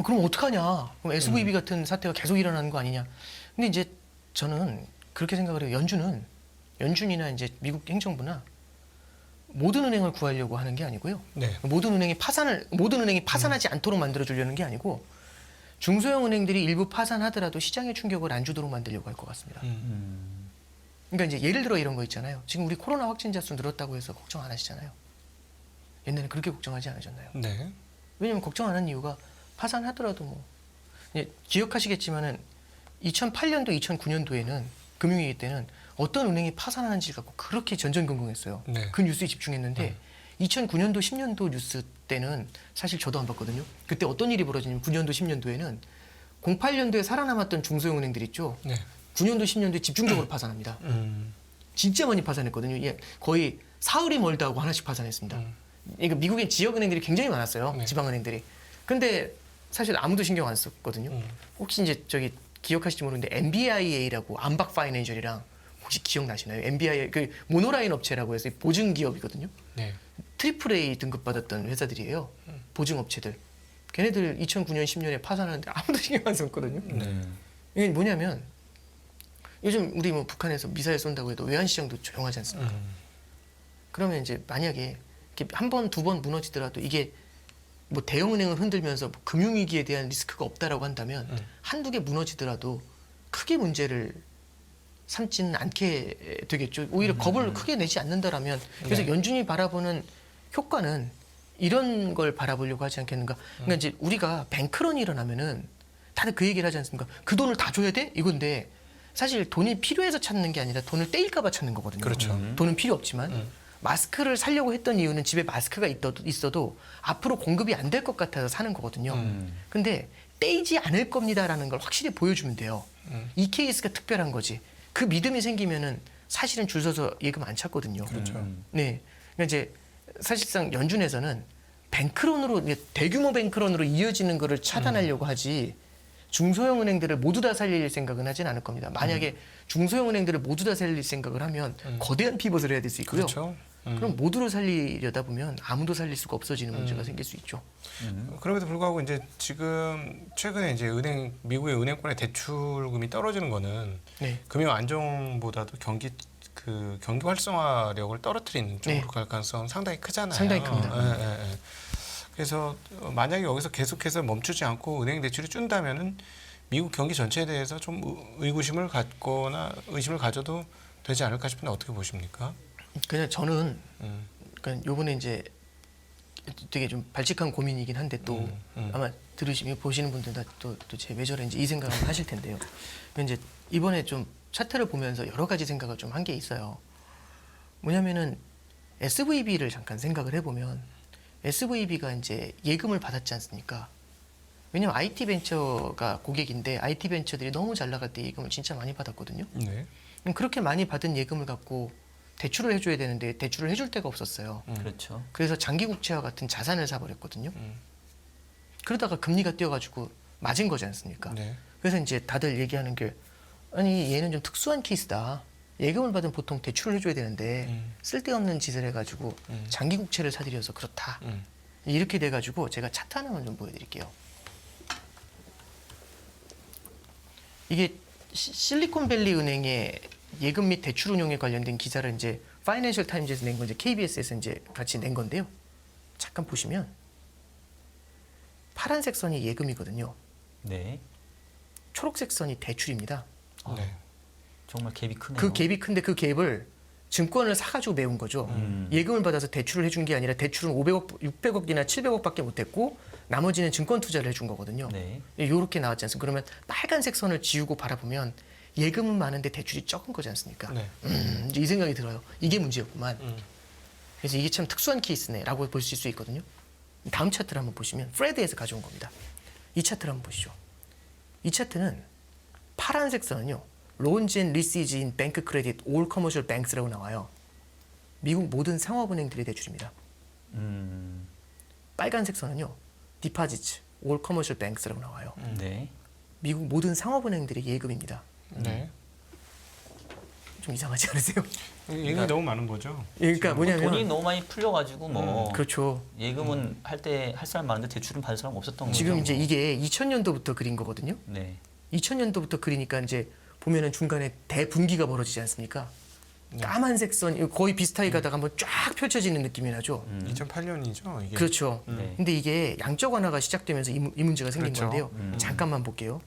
Speaker 2: 그럼 어떡하냐? 그럼 SVB 같은 사태가 계속 일어나는 거 아니냐? 근데 이제 저는 그렇게 생각을 해요. 연준이나 이제 미국 행정부나 모든 은행을 구하려고 하는 게 아니고요.
Speaker 3: 네.
Speaker 2: 모든 은행이 파산하지 않도록 만들어 주려는 게 아니고 중소형 은행들이 일부 파산하더라도 시장에 충격을 안 주도록 만들려고 할 것 같습니다. 그러니까 이제 예를 들어 이런 거 있잖아요. 지금 우리 코로나 확진자 수 늘었다고 해서 걱정 안 하시잖아요. 옛날에 그렇게 걱정하지 않으셨나요?
Speaker 3: 네.
Speaker 2: 왜냐면 걱정 안 하는 이유가 파산하더라도 뭐 기억하시겠지만은 2008년도, 2009년도에는 금융위기 때는 어떤 은행이 파산하는지를 갖고 그렇게 전전긍긍했어요.
Speaker 3: 네.
Speaker 2: 그 뉴스에 집중했는데 2009년도, 10년도 뉴스 때는 사실 저도 안 봤거든요. 그때 어떤 일이 벌어지냐면 9년도, 10년도에는 08년도에 살아남았던 중소형 은행들 있죠.
Speaker 3: 네.
Speaker 2: 9년도, 10년도에 집중적으로 파산합니다. 진짜 많이 파산했거든요. 예, 거의 사흘이 멀다 하고 하나씩 파산했습니다. 그러니까 미국의 지역은행들이 굉장히 많았어요.
Speaker 3: 네.
Speaker 2: 지방은행들이. 근데 사실 아무도 신경 안 썼거든요. 혹시 이제 저기 기억하실지 모르는데 MBIA라고 암박 파이낸셜이랑 혹시 기억나시나요? MBIA 그 모노라인 업체라고 해서 보증 기업이거든요.
Speaker 3: 네.
Speaker 2: 트리플 A 등급 받았던 회사들이에요. 보증 업체들. 걔네들 2009년, 10년에 파산하는데 아무도 신경 안 썼거든요. 이게 뭐냐면 요즘 우리 뭐 북한에서 미사일 쏜다고 해도 외환시장도 조용하지 않습니까? 그러면 이제 만약에 한 번, 두 번 무너지더라도 이게 뭐 대형은행을 흔들면서 뭐 금융위기에 대한 리스크가 없다라고 한다면 한두 개 무너지더라도 크게 문제를 삼지는 않게 되겠죠. 오히려 겁을 크게 내지 않는다라면 그래서
Speaker 3: 네.
Speaker 2: 연준이 바라보는 효과는 이런 걸 바라보려고 하지 않겠는가. 그러니까 이제 우리가 뱅크런이 일어나면은 다들 그 얘기를 하지 않습니까? 그 돈을 다 줘야 돼? 이건데 사실 돈이 필요해서 찾는 게 아니라 돈을 떼일까 봐 찾는 거거든요.
Speaker 3: 그렇죠.
Speaker 2: 돈은 필요 없지만 마스크를 사려고 했던 이유는 집에 마스크가 있어도 앞으로 공급이 안 될 것 같아서 사는 거거든요. 근데 떼이지 않을 겁니다라는 걸 확실히 보여주면 돼요. 이 케이스가 특별한 거지. 그 믿음이 생기면은 사실은 줄 서서 예금 안 찾거든요.
Speaker 3: 그렇죠.
Speaker 2: 네. 그러니까 이제 사실상 연준에서는 뱅크론으로 대규모 뱅크론으로 이어지는 거를 차단하려고 하지 중소형 은행들을 모두 다 살릴 생각은 하진 않을 겁니다. 만약에 중소형 은행들을 모두 다 살릴 생각을 하면 거대한 피벗을 해야 될 수 있고요.
Speaker 3: 그렇죠.
Speaker 2: 그럼 모두를 살리려다 보면 아무도 살릴 수가 없어지는 문제가 생길 수 있죠.
Speaker 3: 그럼에도 불구하고 이제 지금 최근에 이제 미국의 은행권의 대출금이 떨어지는 거는
Speaker 2: 네.
Speaker 3: 금융 안정보다도 경기 활성화력을 떨어뜨리는 쪽으로
Speaker 2: 네.
Speaker 3: 갈 가능성은 상당히 크잖아요.
Speaker 2: 상당히 큽니다.
Speaker 3: 예. 그래서 만약에 여기서 계속해서 멈추지 않고 은행 대출이 준다면은 미국 경기 전체에 대해서 좀 의구심을 갖거나 의심을 가져도 되지 않을까 싶은데 어떻게 보십니까?
Speaker 2: 그냥 저는 그러니까 요번에 이제 되게 좀 발칙한 고민이긴 한데 또 아마 들으시면 보시는 분들 다 또 제 왜 저런지 이 생각을 하실 텐데요. 이제 이번에 좀 차트를 보면서 여러 가지 생각을 좀 한 게 있어요. 뭐냐면은 SVB를 잠깐 생각을 해보면 SVB가 이제 예금을 받았지 않습니까? 왜냐면 IT 벤처가 고객인데 IT 벤처들이 너무 잘 나갈 때 예금을 진짜 많이 받았거든요.
Speaker 3: 네.
Speaker 2: 그렇게 많이 받은 예금을 갖고 대출을 해줘야 되는데 대출을 해줄 데가 없었어요.
Speaker 1: 그렇죠.
Speaker 2: 그래서 장기국채와 같은 자산을 사버렸거든요. 그러다가 금리가 뛰어가지고 맞은 거지 않습니까?
Speaker 3: 네.
Speaker 2: 그래서 이제 다들 얘기하는 게 아니 얘는 좀 특수한 케이스다. 예금을 받으면 보통 대출을 해줘야 되는데 쓸데없는 짓을 해가지고 장기국채를 사들여서 그렇다. 이렇게 돼가지고 제가 차트 하나만 좀 보여드릴게요. 이게 실리콘밸리 은행의 예금 및 대출 운용에 관련된 기사를 이제 파이낸셜 타임즈에서 낸 건 이제 KBS에서 이제 같이 낸 건데요. 잠깐 보시면 파란색 선이 예금이거든요.
Speaker 1: 네.
Speaker 2: 초록색 선이 대출입니다.
Speaker 3: 네.
Speaker 1: 정말 갭이 크네요.
Speaker 2: 그 갭이 큰데 그 갭을 증권을 사가지고 메운 거죠. 예금을 받아서 대출을 해준 게 아니라 대출은 500억, 600억이나 700억밖에 못했고 나머지는 증권 투자를 해준 거거든요.
Speaker 1: 네.
Speaker 2: 이렇게 나왔지 않습니까? 그러면 빨간색 선을 지우고 바라보면 예금은 많은데 대출이 적은 거지 않습니까?
Speaker 3: 네.
Speaker 2: 이제 이 생각이 들어요. 이게 문제였구만. 그래서 이게 참 특수한 케이스네라고 보실 수 있거든요. 다음 차트를 한번 보시면 프레드에서 가져온 겁니다. 이 차트를 한번 보시죠. 이 차트는 파란색 선은요. Loans and Leases in Bank Credit All Commercial Banks라고 나와요. 미국 모든 상업은행들의 대출입니다. 빨간색 선은요. Deposits All Commercial Banks라고 나와요.
Speaker 1: 네.
Speaker 2: 미국 모든 상업은행들의 예금입니다.
Speaker 3: 네.
Speaker 2: 좀 이상하지 않으세요?
Speaker 3: 얘기가 너무 많은 거죠.
Speaker 2: 그러니까 뭐냐면
Speaker 1: 돈이 너무 많이 풀려가지고 뭐
Speaker 2: 그렇죠.
Speaker 1: 예금은 할 사람 많은데 대출은 받을 사람 없었던 거죠.
Speaker 2: 지금 이제 이게 2000년도부터 그린 거거든요.
Speaker 1: 네.
Speaker 2: 2000년도부터 그리니까 이제 보면은 중간에 대분기가 벌어지지 않습니까? 까만색 선 거의 비슷하게 가다가 한번 쫙 펼쳐지는 느낌이 나죠.
Speaker 3: 2008년이죠 이게.
Speaker 2: 그렇죠.
Speaker 1: 네.
Speaker 2: 근데 이게 양적 완화가 시작되면서 이 문제가 생긴
Speaker 3: 그렇죠.
Speaker 2: 건데요. 잠깐만 볼게요.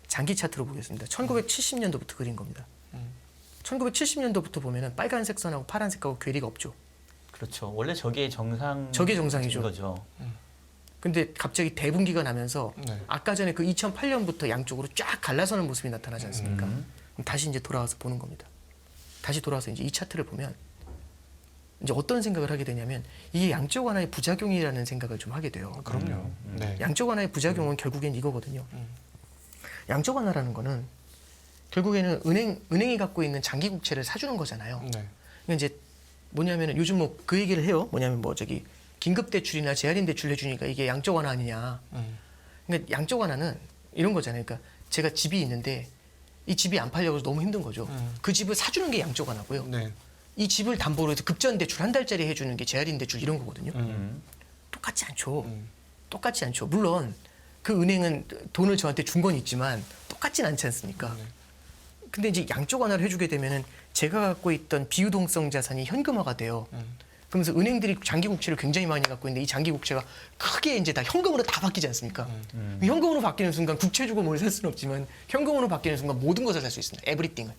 Speaker 2: 장기 차트로 보겠습니다. 1970년도부터 그린 겁니다. 1970년도부터 보면은 빨간색 선하고 파란색하고 괴리가 없죠.
Speaker 1: 그렇죠. 원래 저게 정상.
Speaker 2: 저게 정상이죠.
Speaker 1: 거죠.
Speaker 2: 근데 갑자기 대분기가 나면서
Speaker 3: 네.
Speaker 2: 아까 전에 그 2008년부터 양쪽으로 쫙 갈라서는 모습이 나타나지 않습니까? 그럼 다시 이제 돌아와서 보는 겁니다. 다시 돌아와서 이제 이 차트를 보면 이제 어떤 생각을 하게 되냐면 이게 양적 완화의 부작용이라는 생각을 좀 하게 돼요.
Speaker 3: 그럼요. 네.
Speaker 2: 양적 완화의 부작용은 결국엔 이거거든요. 양적 완화라는 거는 결국에는 은행이 갖고 있는 장기 국채를 사주는 거잖아요.
Speaker 3: 네.
Speaker 2: 그러니까 이제 뭐냐면은 요즘 뭐 그 얘기를 해요. 뭐냐면 뭐 저기 긴급 대출이나 재할인 대출 해주니까 이게 양적 완화 아니냐. 그러니까 양적 완화는 이런 거잖아요. 그러니까 제가 집이 있는데 이 집이 안 팔려서 너무 힘든 거죠. 그 집을 사주는 게 양적 완화고요.
Speaker 3: 네.
Speaker 2: 이 집을 담보로 해서 급전 대출 한 달짜리 해주는 게 재할인 대출 이런 거거든요.
Speaker 1: 음.
Speaker 2: 똑같지 않죠. 똑같지 않죠. 물론 그 은행은 돈을 저한테 준 건 있지만 똑같진 않지 않습니까? 근데 이제 양적 완화를 해주게 되면은 제가 갖고 있던 비유동성 자산이 현금화가 돼요. 그러면서 은행들이 장기 국채를 굉장히 많이 갖고 있는데 이 장기 국채가 크게 이제 다 현금으로 다 바뀌지 않습니까? 현금으로 바뀌는 순간 국채 주고 뭘 살 수는 없지만 현금으로 바뀌는 순간 모든 것을 살 수 있습니다. 에브리띵을.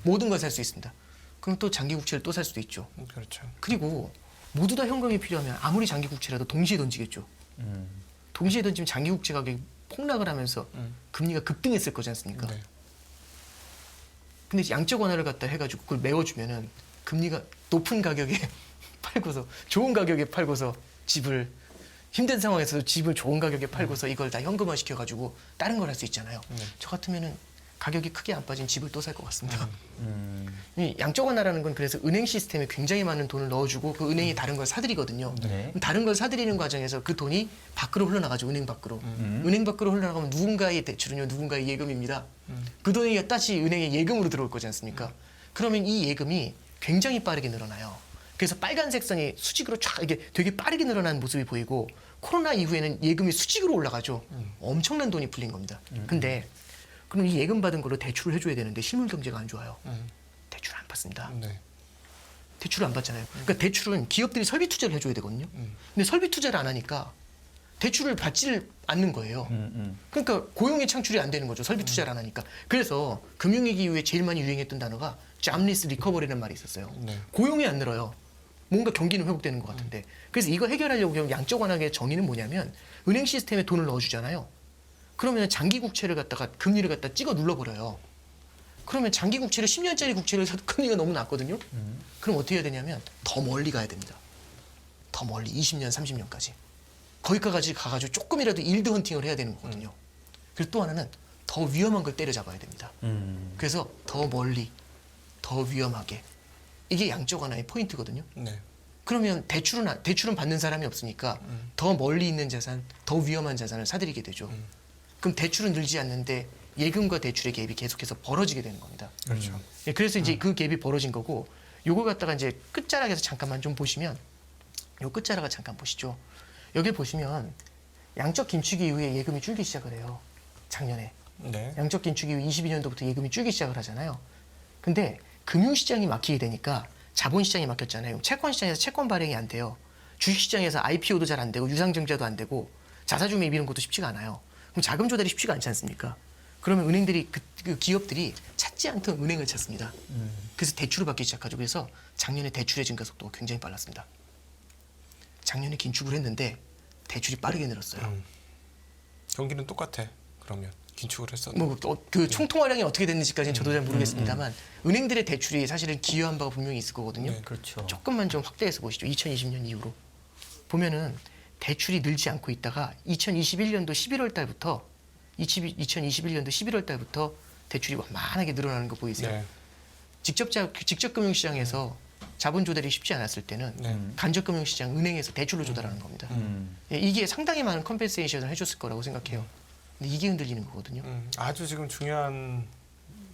Speaker 2: 모든 걸 살 수 있습니다. 그럼 또 장기 국채를 또 살 수도 있죠.
Speaker 3: 그렇죠.
Speaker 2: 그리고 모두 다 현금이 필요하면 아무리 장기 국채라도 동시에 던지겠죠. 동시에 던지면 장기 국채 가격이 폭락을 하면서 금리가 급등했을 거지 않습니까?
Speaker 3: 네.
Speaker 2: 근데 이제 양적 완화를 갖다 해가지고 그걸 메워주면은 금리가 높은 가격에 팔고서 좋은 가격에 팔고서 집을 힘든 상황에서도 집을 좋은 가격에 팔고서 이걸 다 현금화 시켜가지고 다른 걸 할 수 있잖아요. 저 같으면은 가격이 크게 안 빠진 집을 또 살 것 같습니다. 이 양적 완화라는 건 그래서 은행 시스템에 굉장히 많은 돈을 넣어주고 그 은행이 다른 걸 사들이거든요.
Speaker 1: 네.
Speaker 2: 그럼 다른 걸 사들이는 과정에서 그 돈이 밖으로 흘러나가죠. 은행 밖으로. 은행 밖으로 흘러나가면 누군가의 대출은요, 누군가의 예금입니다. 그 돈이 다시 은행에 예금으로 들어올 거지 않습니까? 그러면 이 예금이 굉장히 빠르게 늘어나요. 그래서 빨간색 선이 수직으로 쫙 이게 되게 빠르게 늘어나는 모습이 보이고 코로나 이후에는 예금이 수직으로 올라가죠. 엄청난 돈이 풀린 겁니다. 근데 그럼 이 예금 받은 걸로 대출을 해줘야 되는데 실물 경제가 안 좋아요. 대출을 안 받습니다.
Speaker 3: 네.
Speaker 2: 대출을 안 받잖아요. 그러니까 대출은 기업들이 설비 투자를 해줘야 되거든요. 근데 설비 투자를 안 하니까 대출을 받지를 않는 거예요. 그러니까 고용의 창출이 안 되는 거죠. 설비 투자를 안 하니까. 그래서 금융위기 이후에 제일 많이 유행했던 단어가 잡리스 리커버리라는 말이 있었어요.
Speaker 3: 네.
Speaker 2: 고용이 안 늘어요. 뭔가 경기는 회복되는 것 같은데. 그래서 이거 해결하려고 하면 양적 완화의 정의는 뭐냐면 은행 시스템에 돈을 넣어주잖아요. 그러면 장기 국채를 갖다가 금리를 갖다 찍어 눌러버려요. 그러면 장기 국채를 10년짜리 국채를 사도 금리가 너무 낮거든요. 그럼 어떻게 해야 되냐면 더 멀리 가야 됩니다. 더 멀리 20년, 30년까지. 거기까지 가가지고 조금이라도 일드 헌팅을 해야 되는 거거든요. 그리고 또 하나는 더 위험한 걸 때려잡아야 됩니다. 그래서 더 멀리, 더 위험하게. 이게 양적 완화의 포인트거든요.
Speaker 3: 네.
Speaker 2: 그러면 대출은 받는 사람이 없으니까 더 멀리 있는 자산, 더 위험한 자산을 사들이게 되죠. 그럼 대출은 늘지 않는데 예금과 대출의 갭이 계속해서 벌어지게 되는 겁니다.
Speaker 3: 그렇죠.
Speaker 2: 예, 그래서 이제 그 갭이 벌어진 거고 요걸 갖다가 이제 끝자락에서 잠깐만 좀 보시면 요 끝자락을 잠깐 보시죠. 여기 보시면 양적 긴축 이후에 예금이 줄기 시작을 해요. 작년에.
Speaker 3: 네.
Speaker 2: 양적 긴축 이후 22년도부터 예금이 줄기 시작을 하잖아요. 근데 금융시장이 막히게 되니까 자본시장이 막혔잖아요. 채권시장에서 채권 발행이 안 돼요. 주식시장에서 IPO도 잘 안 되고 유상증자도 안 되고 자사주 매입 이런 것도 쉽지가 않아요. 그럼 자금 조달이 쉽지가 않지 않습니까? 그러면 은행들이 그 기업들이 찾지 않던 은행을 찾습니다. 그래서 대출을 받기 시작하죠. 그래서 작년에 대출의 증가 속도가 굉장히 빨랐습니다. 작년에 긴축을 했는데 대출이 빠르게 늘었어요.
Speaker 3: 경기는 똑같아. 그러면 긴축을 했어도.
Speaker 2: 그 총통화량이 어떻게 됐는지까지는 저도 잘 모르겠습니다만 은행들의 대출이 사실은 기여한 바가 분명히 있을 거거든요.
Speaker 3: 네,
Speaker 1: 그렇죠.
Speaker 2: 조금만 좀 확대해서 보시죠. 2020년 이후로 보면은 대출이 늘지 않고 있다가 2021년도 11월 달부터 2021년도 11월 달부터 대출이 완만하게 늘어나는 거 보이세요?
Speaker 3: 네.
Speaker 2: 직접 금융시장에서 자본 조달이 쉽지 않았을 때는
Speaker 3: 네.
Speaker 2: 간접 금융시장 은행에서 대출로 조달하는 겁니다. 예, 이게 상당히 많은 컴pen세이션을 해줬을 거라고 생각해요. 근데 이게 흔들리는 거거든요.
Speaker 3: 아주 지금 중요한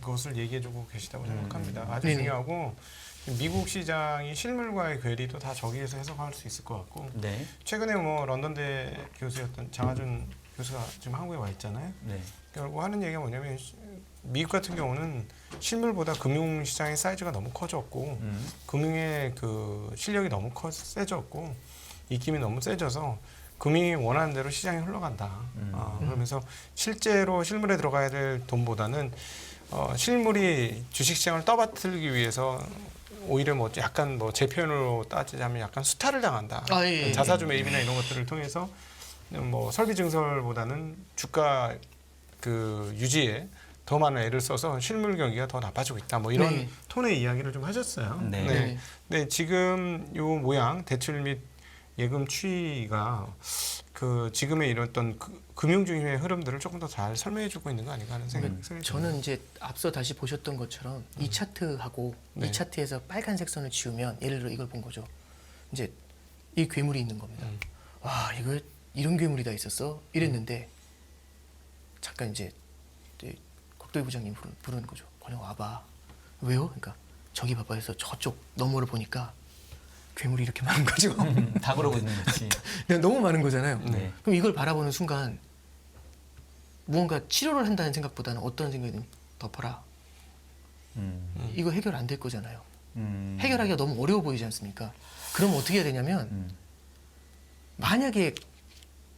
Speaker 3: 것을 얘기해주고 계시다고 생각합니다. 아주
Speaker 2: 네네.
Speaker 3: 중요하고 미국 시장이 실물과의 괴리도 다 저기에서 해석할 수 있을 것 같고
Speaker 1: 네.
Speaker 3: 최근에 뭐 런던대 교수였던 장하준 교수가 지금 한국에 와 있잖아요.
Speaker 1: 네.
Speaker 3: 결국 하는 얘기가 뭐냐면 미국 같은 경우는 실물보다 금융 시장의 사이즈가 너무 커졌고 금융의 그 실력이 너무 세졌고 입김이 너무 세져서 금융이 원하는 대로 시장이 흘러간다. 그러면서 실제로 실물에 들어가야 될 돈보다는 실물이 주식시장을 떠받들기 위해서 오히려 뭐 약간 뭐 제 표현으로 따지자면 약간 수탈을 당한다.
Speaker 2: 아, 예, 예.
Speaker 3: 자사주 매입이나 이런 것들을 통해서 뭐 설비 증설보다는 주가 그 유지에 더 많은 애를 써서 실물 경기가 더 나빠지고 있다. 뭐 이런
Speaker 2: 네.
Speaker 3: 톤의 이야기를 좀 하셨어요.
Speaker 1: 네.
Speaker 2: 네.
Speaker 3: 네, 지금 요 모양 대출 및 예금 추이가 그 지금의 이런 어떤 금융 중심의 흐름들을 조금 더 잘 설명해주고 있는 거 아닌가 하는 생각이 듭니다.
Speaker 2: 저는 이제 앞서 다시 보셨던 것처럼 이 차트하고
Speaker 3: 네.
Speaker 2: 이 차트에서 빨간색 선을 지우면 예를 들어 이걸 본 거죠. 이제 이 괴물이 있는 겁니다. 와, 이거 이런 괴물이 다 있었어? 이랬는데 잠깐 이제 곽도희 부장님 부르는 거죠. 그냥 와봐. 왜요? 그러니까 저기 봐봐 해서 저쪽 너머를 보니까 괴물이 이렇게 많은 거죠.
Speaker 1: 다 그러고 있는 거지.
Speaker 2: 그냥 너무 많은 거잖아요.
Speaker 1: 네.
Speaker 2: 그럼 이걸 바라보는 순간 무언가 치료를 한다는 생각보다는 어떤 생각이든 덮어라. 이거 해결 안 될 거잖아요. 해결하기가 너무 어려워 보이지 않습니까? 그럼 어떻게 해야 되냐면 만약에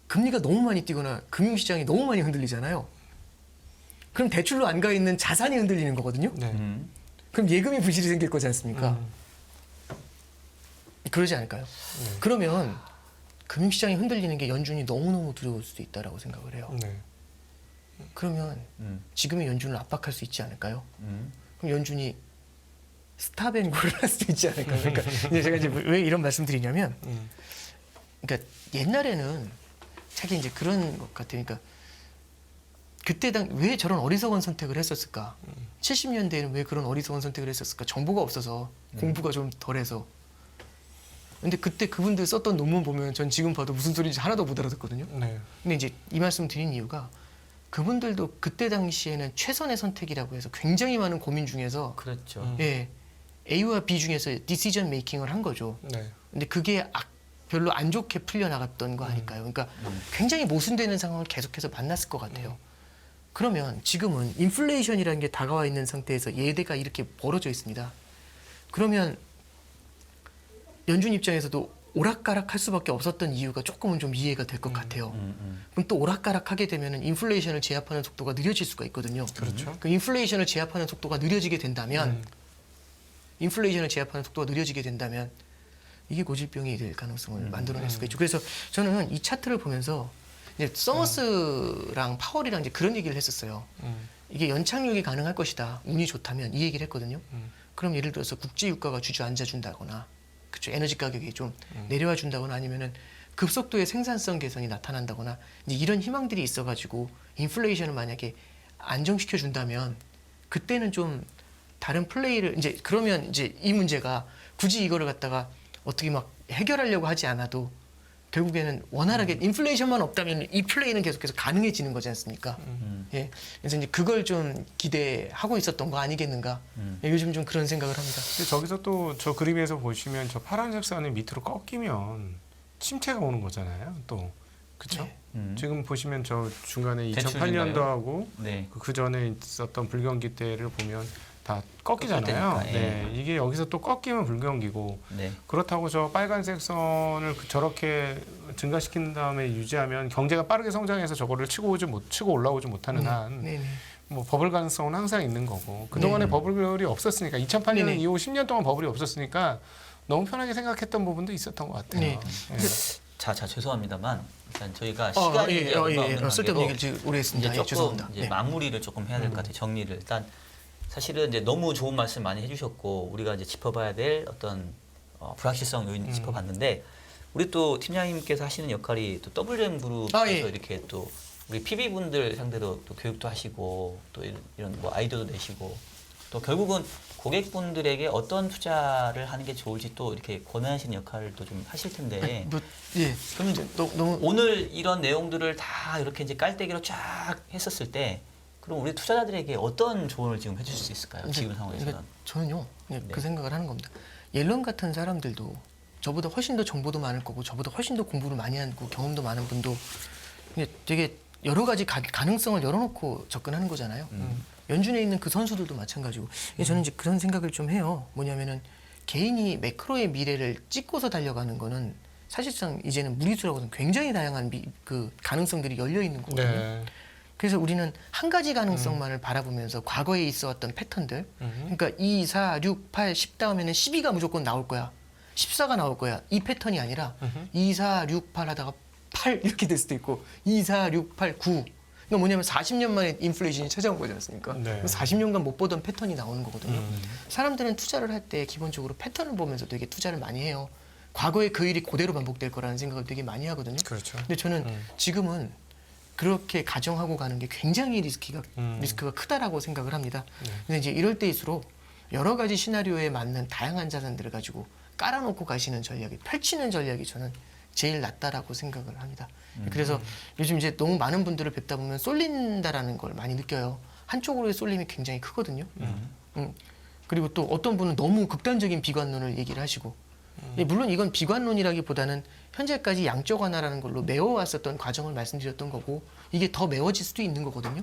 Speaker 2: 금리가 너무 많이 뛰거나 금융시장이 너무 많이 흔들리잖아요. 그럼 대출로 안 가 있는 자산이 흔들리는 거거든요.
Speaker 3: 네.
Speaker 2: 그럼 예금이 부실이 생길 거지 않습니까? 그러지 않을까요?
Speaker 3: 네.
Speaker 2: 그러면 금융시장이 흔들리는 게 연준이 너무너무 두려울 수도 있다라고 생각을 해요.
Speaker 3: 네.
Speaker 2: 그러면 지금의 연준을 압박할 수 있지 않을까요? 그럼 연준이 스탑앤고를 할 수도 있지 않을까요? 그러니까 이제 제가 이제 왜 이런 말씀드리냐면, 그러니까 옛날에는 자기 이제 그런 것 같아요. 그러니까 그때 왜 저런 어리석은 선택을 했었을까? 70년대에는 왜 그런 어리석은 선택을 했었을까? 정보가 없어서 공부가 좀 덜해서. 근데 그때 그분들 썼던 논문 보면 전 지금 봐도 무슨 소리인지 하나도 못 알아듣거든요.
Speaker 3: 네.
Speaker 2: 근데 이제 이 말씀 드린 이유가 그분들도 그때 당시에는 최선의 선택이라고 해서 굉장히 많은 고민 중에서
Speaker 1: 그렇죠.
Speaker 2: 예, A와 B 중에서 디시전 메이킹을 한 거죠.
Speaker 3: 네.
Speaker 2: 근데 그게 별로 안 좋게 풀려나갔던 거 아닐까요? 그러니까 굉장히 모순되는 상황을 계속해서 만났을 것 같아요. 그러면 지금은 인플레이션이라는 게 다가와 있는 상태에서 예대가 이렇게 벌어져 있습니다. 그러면 연준 입장에서도 오락가락할 수밖에 없었던 이유가 조금은 좀 이해가 될 것 같아요. 그럼 또 오락가락하게 되면은 인플레이션을 제압하는 속도가 느려질 수가 있거든요.
Speaker 3: 그렇죠.
Speaker 2: 그 인플레이션을 제압하는 속도가 느려지게 된다면, 인플레이션을 제압하는 속도가 느려지게 된다면 이게 고질병이 될 가능성을 만들어낼 수가 있죠. 그래서 저는 이 차트를 보면서 이제 서머스랑 파월이랑 이제 그런 얘기를 했었어요. 이게 연착륙이 가능할 것이다. 운이 좋다면 이 얘기를 했거든요. 그럼 예를 들어서 국제 유가가 주저앉아 준다거나, 그렇죠. 에너지 가격이 좀 내려와 준다거나 아니면은 급속도의 생산성 개선이 나타난다거나 이제 이런 희망들이 있어가지고 인플레이션을 만약에 안정시켜 준다면 그때는 좀 다른 플레이를 이제 그러면 이제 이 문제가 굳이 이거를 갖다가 어떻게 막 해결하려고 하지 않아도 결국에는 원활하게 인플레이션만 없다면 이 플레이는 계속해서 가능해지는 거지 않습니까? 예, 그래서 이제 그걸 좀 기대하고 있었던 거 아니겠는가? 예, 요즘 좀 그런 생각을 합니다.
Speaker 3: 근데 저기서 또 저 그림에서 보시면 저 파란색 선이 밑으로 꺾이면 침체가 오는 거잖아요. 또 그렇죠?
Speaker 2: 네.
Speaker 3: 지금 보시면 저 중간에
Speaker 1: 대출인가요?
Speaker 3: 2008년도하고
Speaker 1: 네.
Speaker 3: 그 전에 있었던 불경기 때를 보면 다 꺾이잖아요.
Speaker 1: 꺾일 때니까,
Speaker 3: 네, 이게 여기서 또 꺾이면 불경기고
Speaker 1: 네.
Speaker 3: 그렇다고 저 빨간색 선을 저렇게 증가시킨 다음에 유지하면 경제가 빠르게 성장해서 저거를 치고 올라오지 못하는 한
Speaker 2: 네네.
Speaker 3: 뭐 버블 가능성은 항상 있는 거고 그동안에 버블이 없었으니까 2008년
Speaker 2: 네네.
Speaker 3: 이후 10년 동안 버블이 없었으니까 너무 편하게 생각했던 부분도 있었던 것 같아요.
Speaker 2: 네.
Speaker 3: 네.
Speaker 1: 자 죄송합니다만 일단 저희가 시간이
Speaker 2: 예,
Speaker 1: 이제 얼마 없는
Speaker 2: 쓸데없는
Speaker 1: 관계로
Speaker 2: 얘기를 지금 오래 했습니다.
Speaker 1: 이제
Speaker 2: 예,
Speaker 1: 조금
Speaker 2: 죄송합니다.
Speaker 1: 이제
Speaker 2: 네.
Speaker 1: 마무리를 조금 해야 될 것 같아요. 정리를 일단 사실은 이제 너무 좋은 말씀 많이 해주셨고 우리가 이제 짚어봐야 될 어떤 불확실성 요인 짚어봤는데 우리 또 팀장님께서 하시는 역할이 또 WM 그룹에서
Speaker 2: 예.
Speaker 1: 이렇게 또 우리 PB 분들 상대로 또 교육도 하시고 또 이런 뭐 아이디어도 내시고 또 결국은 고객분들에게 어떤 투자를 하는 게 좋을지 또 이렇게 권하시는 역할도 좀 하실 텐데
Speaker 2: 뭐, 예.
Speaker 1: 그럼 이제
Speaker 2: 너무
Speaker 1: 오늘 이런 내용들을 다 이렇게 이제 깔때기로 쫙 했었을 때 그럼 우리 투자자들에게 어떤 조언을 지금 해주실 수 있을까요? 지금 상황에서는.
Speaker 2: 그러니까 저는요 그냥
Speaker 1: 네.
Speaker 2: 그 생각을 하는 겁니다. 옐런 같은 사람들도 저보다 훨씬 더 정보도 많을 거고 저보다 훨씬 더 공부를 많이 하고 경험도 많은 분도 그냥 되게 여러 가지 가능성을 열어놓고 접근하는 거잖아요. 연준에 있는 그 선수들도 마찬가지고 저는 이제 그런 생각을 좀 해요. 뭐냐면은 개인이 매크로의 미래를 찍고서 달려가는 거는 사실상 이제는 무리수라고는 굉장히 다양한 그 가능성들이 열려 있는 거거든요.
Speaker 3: 네.
Speaker 2: 그래서 우리는 한 가지 가능성만을 바라보면서 과거에 있어왔던 패턴들, 그러니까 2, 4, 6, 8, 10 다음에는 12가 무조건 나올 거야. 14가 나올 거야. 이 패턴이 아니라 2, 4, 6, 8 하다가 8 이렇게 될 수도 있고 2, 4, 6, 8, 9. 그러니까 뭐냐면 40년 만에 인플레이션이 찾아온 거지 않습니까?
Speaker 3: 네.
Speaker 2: 40년간 못 보던 패턴이 나오는 거거든요. 사람들은 투자를 할 때 기본적으로 패턴을 보면서 되게 투자를 많이 해요. 과거에 그 일이 그대로 반복될 거라는 생각을 되게 많이 하거든요.
Speaker 3: 그렇죠.
Speaker 2: 근데 저는 지금은 그렇게 가정하고 가는 게 굉장히 리스크가 크다라고 생각을 합니다. 근데 이제 이럴 때일수록 여러 가지 시나리오에 맞는 다양한 자산들을 가지고 깔아놓고 가시는 전략이, 펼치는 전략이 저는 제일 낫다라고 생각을 합니다. 그래서 요즘 이제 너무 많은 분들을 뵙다 보면 쏠린다라는 걸 많이 느껴요. 한쪽으로의 쏠림이 굉장히 크거든요. 그리고 또 어떤 분은 너무 극단적인 비관론을 얘기를 하시고, 예, 물론 이건 비관론이라기보다는 현재까지 양적 완화라는 걸로 메워왔었던 과정을 말씀드렸던 거고, 이게 더 메워질 수도 있는 거거든요.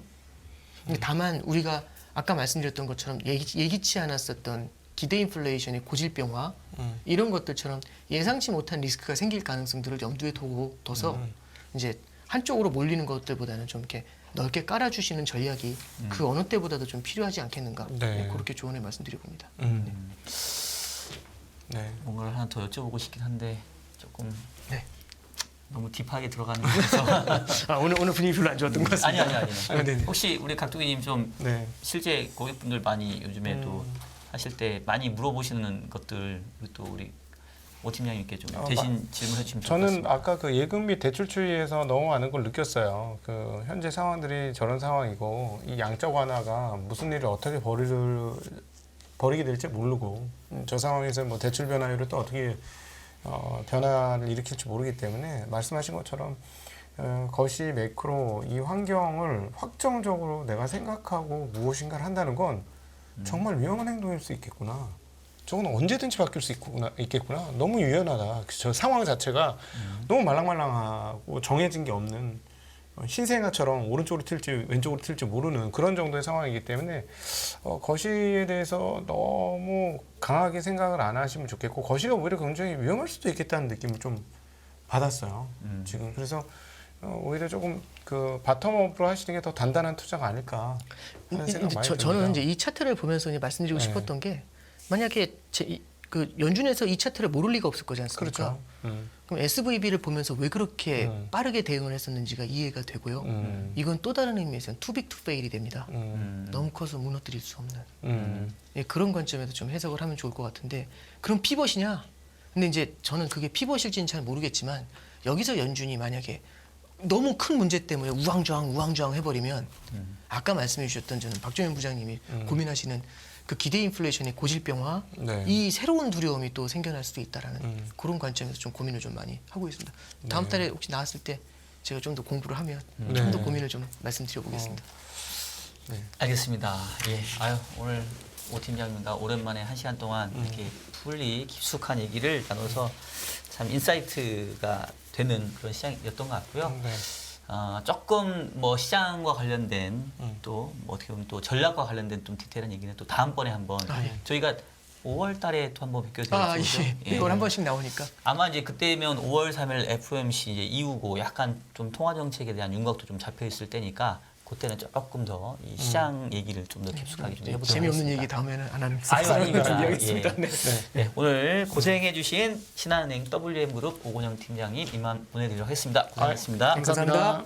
Speaker 2: 근데 다만 우리가 아까 말씀드렸던 것처럼 예기치 않았었던 기대 인플레이션의 고질병화 이런 것들처럼 예상치 못한 리스크가 생길 가능성들을 염두에 둬서 이제 한쪽으로 몰리는 것들보다는 좀 이렇게 넓게 깔아주시는 전략이 그 어느 때보다도 좀 필요하지 않겠는가.
Speaker 3: 네.
Speaker 2: 네, 그렇게 조언을 말씀드려봅니다.
Speaker 3: 네.
Speaker 1: 뭔가를 하나 더 여쭤보고 싶긴 한데 조금
Speaker 2: 네.
Speaker 1: 너무 딥하게 들어가는 것 같아서
Speaker 2: 오늘 분위기 별로 안 좋았던 것 같습니다.
Speaker 1: 아니.
Speaker 2: 네네.
Speaker 1: 혹시 우리 각두기님 좀
Speaker 3: 네.
Speaker 1: 실제 고객분들 많이 요즘에 또 하실 때 많이 물어보시는 것들 또 우리 오 팀장님께 좀 대신 질문해 주시면 좋을 것
Speaker 3: 저는
Speaker 1: 같습니다.
Speaker 3: 아까 그 예금 및 대출 추이에서 너무 많은 걸 느꼈어요. 그 현재 상황들이 저런 상황이고 이 양적 완화가 무슨 일을 어떻게 벌이게 될지 모르고 저 상황에서 뭐 대출 변화율을 또 어떻게 변화를 일으킬지 모르기 때문에 말씀하신 것처럼 거시 매크로 이 환경을 확정적으로 내가 생각하고 무엇인가를 한다는 건 정말 위험한 행동일 수 있겠구나. 저건 언제든지 바뀔 수 있겠구나. 너무 유연하다. 저 상황 자체가 너무 말랑말랑하고 정해진 게 없는 신생아처럼 오른쪽으로 튈지 왼쪽으로 튈지 모르는 그런 정도의 상황이기 때문에 거시에 대해서 너무 강하게 생각을 안 하시면 좋겠고 거시가 오히려 굉장히 위험할 수도 있겠다는 느낌을 좀 받았어요. 지금 그래서 오히려 조금 그 바텀업으로 하시는 게 더 단단한 투자가 아닐까 하는 생각 많이 듭니다.
Speaker 2: 저는 이제 이 차트를 보면서 이제 말씀드리고
Speaker 3: 네.
Speaker 2: 싶었던 게 만약에 그 연준에서 이 차트를 모를 리가 없을 거지 않습니까?
Speaker 3: 그렇죠.
Speaker 2: 그럼 SVB를 보면서 왜 그렇게 빠르게 대응을 했었는지가 이해가 되고요. 이건 또 다른 의미에서는 too big to fail이 됩니다. 너무 커서 무너뜨릴 수 없는. 예, 그런 관점에서 좀 해석을 하면 좋을 것 같은데 그럼 피벗이냐? 근데 이제 저는 그게 피벗일지는 잘 모르겠지만 여기서 연준이 만약에 너무 큰 문제 때문에 우왕좌왕 해버리면 아까 말씀해 주셨던 저는 박종현 부장님이 고민하시는 그 기대 인플레이션의 고질병화
Speaker 3: 네.
Speaker 2: 이 새로운 두려움이 또 생겨날 수도 있다라는 그런 관점에서 좀 고민을 좀 많이 하고 있습니다. 다음 달에 혹시 나왔을 때 제가 좀 더 공부를 하면 좀 더 고민을 좀 말씀드려보겠습니다.
Speaker 1: 알겠습니다. 예. 아유 오늘 오 팀장님과 오랜만에 1시간 동안 이렇게 풀리 깊숙한 얘기를 나눠서 참 인사이트가 되는 그런 시장이었던 것 같고요.
Speaker 3: 네.
Speaker 1: 조금 뭐 시장과 관련된 또뭐 어떻게 보면 또 전략과 관련된 좀 디테일한 얘기는 또 다음번에 한번 저희가 5월 달에 또 한번 뵙게 되죠.
Speaker 2: 이걸 한 번씩 나오니까.
Speaker 1: 아마 이제 그때면 5월 3일 FOMC 이제 이후고 약간 좀 통화 정책에 대한 윤곽도 좀 잡혀 있을 때니까 그때는 조금 더 이 시장 얘기를 좀 더 깊숙하게 좀 해보도록
Speaker 2: 재미없는
Speaker 1: 하겠습니다.
Speaker 2: 얘기 다음에는 안 하는
Speaker 1: 아유, 아닙니다.
Speaker 2: 준비하겠습니다.
Speaker 1: 예.
Speaker 2: 네.
Speaker 1: 네, 오늘 고생해주신 신한은행 WM그룹 오건영 팀장님 이만 보내드리도록 하겠습니다. 고생하셨습니다.
Speaker 2: 감사합니다.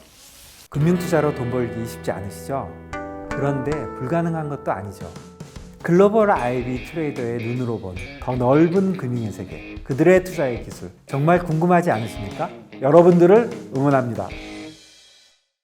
Speaker 4: 금융투자로 돈 벌기 쉽지 않으시죠? 그런데 불가능한 것도 아니죠. 글로벌 IB 트레이더의 눈으로 본 더 넓은 금융의 세계, 그들의 투자의 기술 정말 궁금하지 않으십니까? 여러분들을 응원합니다.